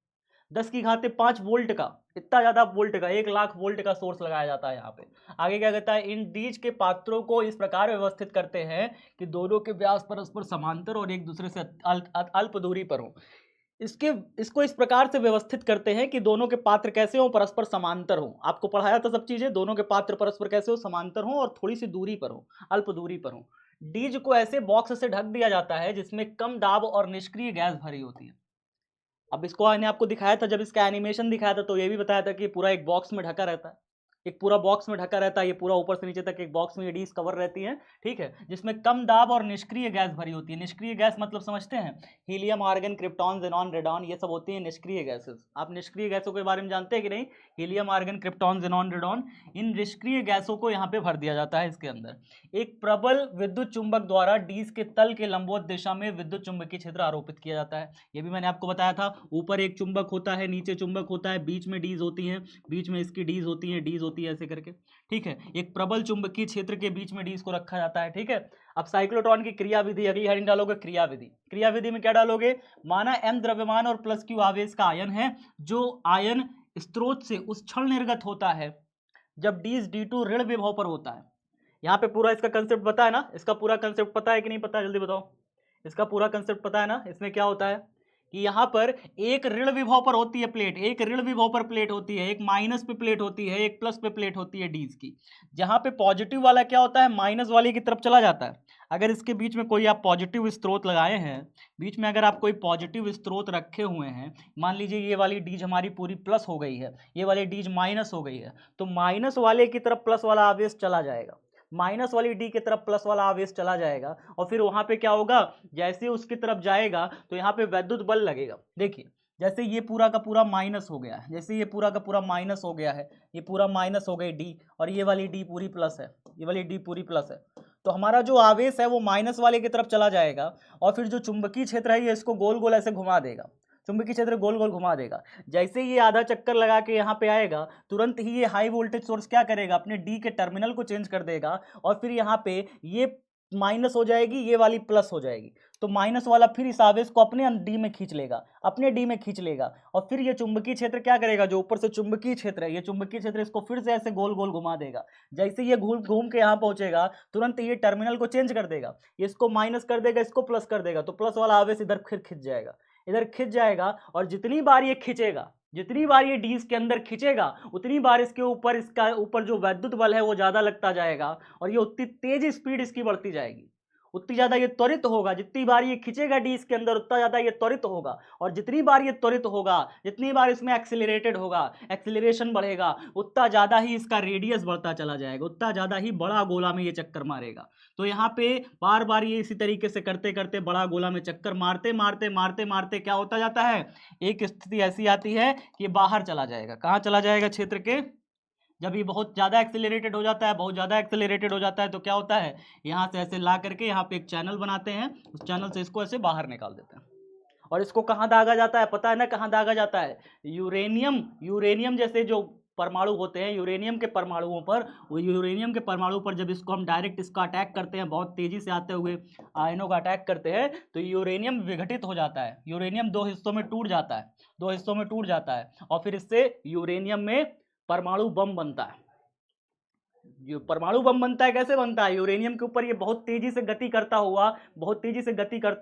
10⁵5 वोल्ट का, इतना ज्यादा वोल्ट का, 1,00,000 वोल्ट का सोर्स लगाया जाता है यहाँ पे। आगे क्या कहता है? इन डीज के पात्रों को इस प्रकार व्यवस्थित करते हैं कि दोनों के व्यास परस्पर समांतर और एक दूसरे से अल्प दूरी पर हो। इसको इस प्रकार से व्यवस्थित करते हैं कि दोनों के पात्र कैसे हो? परस्पर समांतर हो। आपको पढ़ाया था सब चीजें, दोनों के पात्र परस्पर कैसे हो? समांतर हो और थोड़ी सी दूरी पर हो, अल्प दूरी पर हो। डीज को ऐसे बॉक्स से ढक दिया जाता है जिसमें कम दाब और निष्क्रिय गैस भरी होती है। अब इसको मैंने आपको दिखाया था, जब इसका एनिमेशन दिखाया था तो ये भी बताया था कि पूरा एक बॉक्स में ढका रहता है, एक पूरा बॉक्स में ढका रहता है। ये पूरा ऊपर से नीचे तक एक बॉक्स में ये डीज कवर रहती है। ठीक है। जिसमें कम दाब और निष्क्रिय गैस भरी होती है। निष्क्रिय गैस मतलब समझते हैं? Helium, argon, krypton, xenon, radon, ये सब होती है निष्क्रिय गैसेस। आप निष्क्रिय गैसों के बारे में जानते हैं कि नहीं? Helium, argon, krypton, xenon, radon, इन निष्क्रिय गैसों को यहाँ पे भर दिया जाता है इसके अंदर। एक प्रबल विद्युत चुंबक द्वारा डीज के तल के लंबवत दिशा में विद्युत चुंबकीय क्षेत्र आरोपित किया जाता है। ये भी मैंने आपको बताया था। ऊपर एक चुंबक होता है, नीचे चुंबक होता है, बीच में डीज होती है, बीच में इसकी डीज होती है, डीज होती है ऐसे करके। ठीक है। एक प्रबल चुंबकीय क्षेत्र के बीच में डीज को रखा जाता है। ठीक है। अब साइक्लोट्रॉन की क्रिया विधि, अगली हेडिंग डालोगे क्रिया विधि। क्रिया विधि में क्या डालोगे? माना m द्रव्यमान और +q आवेश का आयन है, जो आयन स्रोत से उस क्षण निर्गत होता है जब D2 ऋण विभव पर होता है। यहाँ पे पूरा इसका कंसेप्ट पता है ना? इसका पूरा कंसेप्ट पता है कि नहीं पता? जल्दी बताओ। इसका पूरा कंसेप्ट पता है ना? इसमें क्या होता है कि यहाँ पर एक ऋण विभव पर होती है प्लेट, एक ऋण विभव पर प्लेट होती है, एक माइनस पे प्लेट होती है, एक प्लस पे प्लेट होती है डीज की। जहाँ पे पॉजिटिव वाला क्या होता है? माइनस वाले की तरफ चला जाता है। अगर इसके बीच में कोई आप पॉजिटिव स्रोत लगाए हैं, बीच में अगर आप कोई पॉजिटिव स्रोत रखे हुए हैं, मान लीजिए ये वाली डीज हमारी पूरी प्लस हो गई है, ये वाली डीज माइनस हो गई है, तो माइनस वाले की तरफ प्लस वाला आवेश चला जाएगा, माइनस वाली डी की तरफ प्लस वाला आवेश चला जाएगा। और फिर वहां पे क्या होगा? जैसे उसकी तरफ जाएगा तो यहाँ पे वैद्युत बल लगेगा। देखिए, जैसे ये पूरा का पूरा माइनस हो गया है, जैसे ये पूरा का पूरा माइनस हो गया है, ये पूरा माइनस हो गई डी, और ये वाली डी पूरी प्लस है, ये वाली डी पूरी प्लस है, तो हमारा जो आवेश है वो माइनस वाले की तरफ चला जाएगा। और फिर जो चुंबकीय क्षेत्र है ये इसको गोल गोल ऐसे घुमा देगा, चुंबकीय क्षेत्र गोल गोल घुमा देगा। जैसे ये आधा चक्कर लगा के यहाँ पे आएगा, तुरंत ही ये हाई वोल्टेज सोर्स क्या करेगा? अपने डी के टर्मिनल को चेंज कर देगा, और फिर यहाँ पे ये माइनस हो जाएगी, ये वाली प्लस हो जाएगी, तो माइनस वाला फिर इस आवेश को अपने डी में खींच लेगा, अपने डी में खींच लेगा, और फिर ये चुंबकीय क्षेत्र क्या करेगा, जो ऊपर से चुंबकीय क्षेत्र है, ये चुंबकीय क्षेत्र इसको फिर से ऐसे गोल गोल घुमा देगा। जैसे ये घूम घूम के यहाँ पहुंचेगा, तुरंत ये टर्मिनल को चेंज कर देगा, इसको माइनस कर देगा, इसको प्लस कर देगा, तो प्लस वाला आवेश इधर फिर खिंच जाएगा, इधर खिंच जाएगा, और जितनी बार ये खिंचेगा, जितनी बार ये डी के अंदर खिंचेगा, उतनी बार इसके ऊपर, इसका ऊपर जो वैद्युत बल है वो ज्यादा लगता जाएगा, और ये उतनी तेज स्पीड इसकी बढ़ती जाएगी, उतनी ज्यादा ये त्वरित होगा। जितनी बार ये खिंचेगा डी के अंदर, उतना ज्यादा ये त्वरित होगा, और जितनी बार ये त्वरित होगा, जितनी बार इसमें एक्सिलरेटेड होगा, एक्सिलरेशन बढ़ेगा, उतना ज्यादा ही इसका रेडियस बढ़ता चला जाएगा, उतना ज्यादा ही बड़ा गोला में ये चक्कर मारेगा। तो यहाँ पे बार बार ये इसी तरीके से करते करते बड़ा गोला में चक्कर मारते मारते मारते मारते क्या होता जाता है, एक स्थिति ऐसी आती है कि बाहर चला जाएगा। कहाँ चला जाएगा, क्षेत्र के, जब ये बहुत ज़्यादा एक्सेलरेटेड हो जाता है, बहुत ज़्यादा एक्सेलरेटेड हो जाता है, तो क्या होता है, यहाँ से ऐसे ला करके यहाँ पे एक चैनल बनाते हैं, उस चैनल से इसको ऐसे बाहर निकाल देते हैं। और इसको कहाँ दागा जाता है, पता है ना कहाँ दागा जाता है, यूरेनियम जैसे जो परमाणु होते हैं, यूरेनियम के परमाणुओं पर, वो यूरेनियम के परमाणु पर जब इसको हम डायरेक्ट इसका अटैक करते हैं, बहुत तेजी से आते हुए आयनों का अटैक करते हैं, तो यूरेनियम विघटित हो जाता है, यूरेनियम दो हिस्सों में टूट जाता है, दो हिस्सों में टूट जाता है, और फिर इससे यूरेनियम में परमाणु बम बनता है। जो परमाणु बम बनता है, कैसे बनता है, यूरेनियम के ऊपर ये बहुत तेजी से गति करता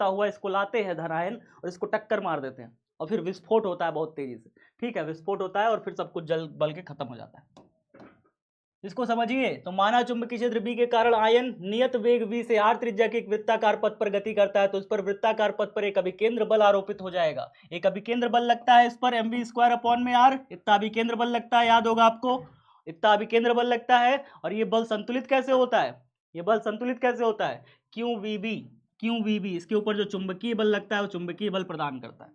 हुआ इसको लाते हैं धनायन, और इसको टक्कर मार देते हैं, और फिर विस्फोट होता है बहुत तेजी से, ठीक है, विस्फोट होता है, और फिर सब कुछ जल बल के खत्म हो जाता है। इसको समझिए। तो माना चुंबकीय क्षेत्र बी के कारण आयन नियत वेग v से r त्रिज्या के एक वृत्ताकार पथ पर गति करता है, तो इस पर वृत्ताकार पथ पर एक अभिकेंद्र बल आरोपित हो जाएगा। एक अभिकेंद्र बल लगता है इस पर mv²/r, इतना अभिकेंद्र बल लगता है, याद होगा आपको, इतना अभिकेंद्र बल लगता है। और ये बल संतुलित कैसे होता है, ये बल संतुलित कैसे होता है, QVB, इसके ऊपर जो चुंबकीय बल लगता है वो चुंबकीय बल प्रदान करता है,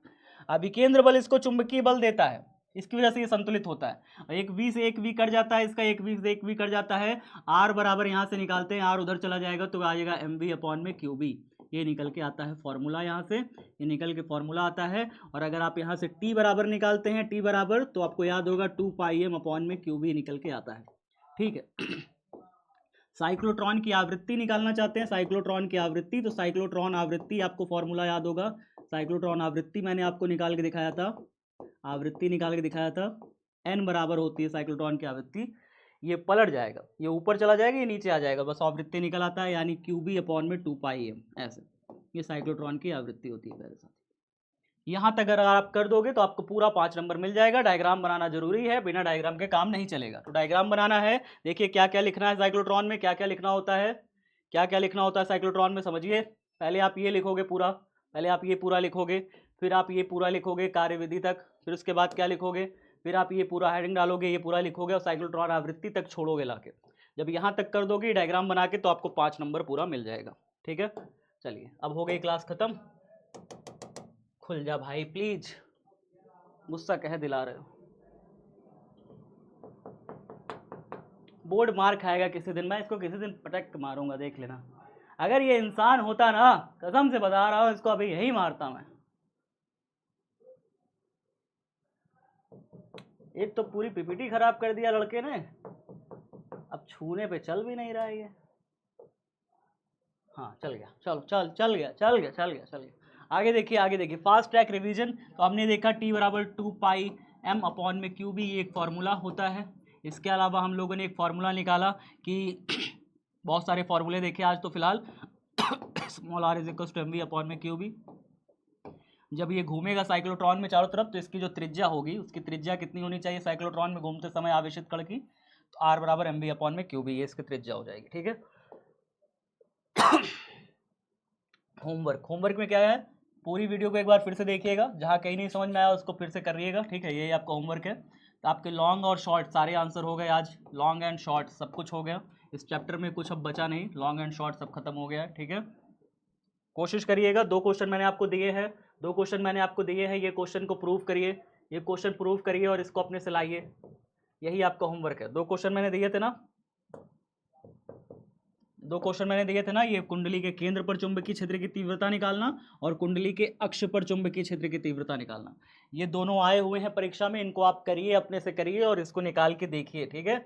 अभिकेंद्र बल इसको चुंबकीय बल देता है, इसकी वजह से ये संतुलित होता है। एक v से एक v कट जाता है, इसका एक v से एक v कट जाता है, r बराबर यहाँ से निकालते हैं, r उधर चला जाएगा तो आ जाएगा mv/qb, ये निकल के आता है फॉर्मूला, यहाँ से ये निकल के फॉर्मूला आता है। और अगर आप यहाँ से t बराबर निकालते हैं, t बराबर, तो आपको याद होगा 2πm/qb निकल के आता है, ठीक है। साइक्लोट्रॉन की आवृत्ति निकालना चाहते हैं, साइक्लोट्रॉन की आवृत्ति, तो साइक्लोट्रॉन आवृत्ति आपको फॉर्मूला याद होगा, साइक्लोट्रॉन आवृत्ति मैंने आपको निकाल के दिखाया था, आवृत्ति निकाल के दिखाया था, n बराबर होती है साइक्लोट्रॉन की आवृत्ति, ये पलट जाएगा, ये ऊपर चला जाएगा, ये नीचे आ जाएगा, बस आवृत्ति निकल आता है, यानी QB/2πm, ऐसे ये साइक्लोट्रॉन की आवृत्ति होती है। मेरे साथ यहाँ तक अगर आप कर दोगे तो आपको पूरा 5 नंबर मिल जाएगा। डायग्राम बनाना जरूरी है, बिना डायग्राम के काम नहीं चलेगा, तो डायग्राम बनाना है। देखिए क्या क्या लिखना है साइक्लोट्रॉन में, क्या क्या लिखना होता है, क्या क्या लिखना होता है साइक्लोट्रॉन में, समझिए। पहले आप ये लिखोगे पूरा, पहले आप ये पूरा लिखोगे, फिर आप ये पूरा लिखोगे कार्यविधि तक, फिर उसके बाद क्या लिखोगे, फिर आप ये पूरा हेडिंग डालोगे, ये पूरा लिखोगे, और साइक्लोट्रॉन आवृत्ति तक छोड़ोगे लाके। जब यहाँ तक कर दोगे डायग्राम बना के, तो आपको 5 नंबर पूरा मिल जाएगा, ठीक है। चलिए अब हो गई क्लास खत्म, खुल जा भाई प्लीज, गुस्सा कह दिला रहे हो, बोर्ड मार खाएगा किसी दिन, मैं इसको किसी दिन पटक मारूंगा, देख लेना। अगर ये इंसान होता ना, कसम से बता रहा हूं, इसको अभी यही मारता मैं। एक तो पूरी पीपीटी खराब कर दिया लड़के ने, अब छूने पे चल भी नहीं रहा है ये। हाँ चल गया, चलो चल गया। आगे देखिए फास्ट ट्रैक रिवीजन। तो हमने देखा t बराबर 2πm/qb, ये एक फार्मूला होता है। इसके अलावा हम लोगों ने एक फार्मूला निकाला कि बहुत सारे फार्मूले देखे आज तो फिलहाल, स्मॉल r = mv/qb। जब ये घूमेगा साइक्लोट्रॉन में चारों तरफ, तो इसकी जो त्रिज्या होगी, उसकी त्रिज्या कितनी होनी चाहिए साइक्लोट्रॉन में घूमते समय आवेशित कण की, तो r बराबर mv/qb, ये इसकी त्रिज्या हो जाएगी, ठीक है। होमवर्क में क्या है, पूरी वीडियो को एक बार फिर से देखिएगा, जहाँ कहीं नहीं समझ में आया उसको फिर से करिएगा, ठीक है। ये आपका होमवर्क है। तो आपके लॉन्ग और शॉर्ट सारे आंसर हो गए आज, लॉन्ग एंड शॉर्ट सब कुछ हो गया। इस चैप्टर में कुछ अब बचा नहीं, लॉन्ग एंड शॉर्ट सब खत्म हो गया है, ठीक है। कोशिश करिएगा, 2 क्वेश्चन मैंने आपको दिए हैं, ये क्वेश्चन को प्रूव करिए, ये क्वेश्चन प्रूव करिए और इसको अपने से लाइए, यही आपका होमवर्क है। 2 क्वेश्चन मैंने दिए थे ना, ये कुंडली के केंद्र पर चुंबकीय क्षेत्र की तीव्रता निकालना और कुंडली के अक्ष पर चुंबकीय क्षेत्र की तीव्रता निकालना, ये दोनों आए हुए हैं परीक्षा में, इनको आप करिए, अपने से करिए और इसको निकाल के देखिए, ठीक है।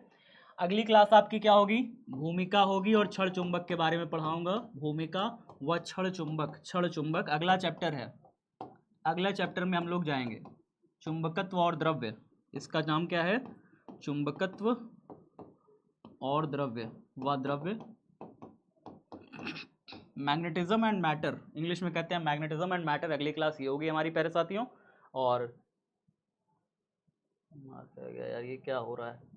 अगली क्लास आपकी क्या होगी, भूमिका होगी और क्षण चुंबक के बारे में पढ़ाऊंगा। भूमिका व क्षण चुंबक, क्षण चुंबक अगला चैप्टर है। अगला चैप्टर में हम लोग जाएंगे चुंबकत्व और द्रव्य। इसका नाम क्या है, चुंबकत्व और द्रव्य व द्रव्य, मैग्नेटिज्म एंड मैटर, इंग्लिश में कहते हैं मैग्नेटिज्म एंड मैटर। अगली क्लास ये होगी हमारी प्यारे साथियों। और यार ये क्या हो रहा है।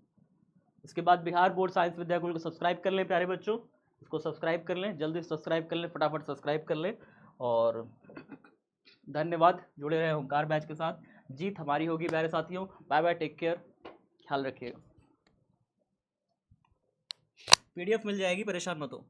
इसके बाद बिहार बोर्ड साइंस विद्याकुल को सब्सक्राइब कर लें प्यारे बच्चों, इसको सब्सक्राइब कर लें, जल्दी सब्सक्राइब कर लें, फटाफट सब्सक्राइब कर लें। और धन्यवाद, जुड़े रहे ओंकार बैच के साथ। जीत हमारी होगी प्यारे साथियों। बाय बाय, टेक केयर, ख्याल रखिएगा। पीडीएफ मिल जाएगी, परेशान मत हो।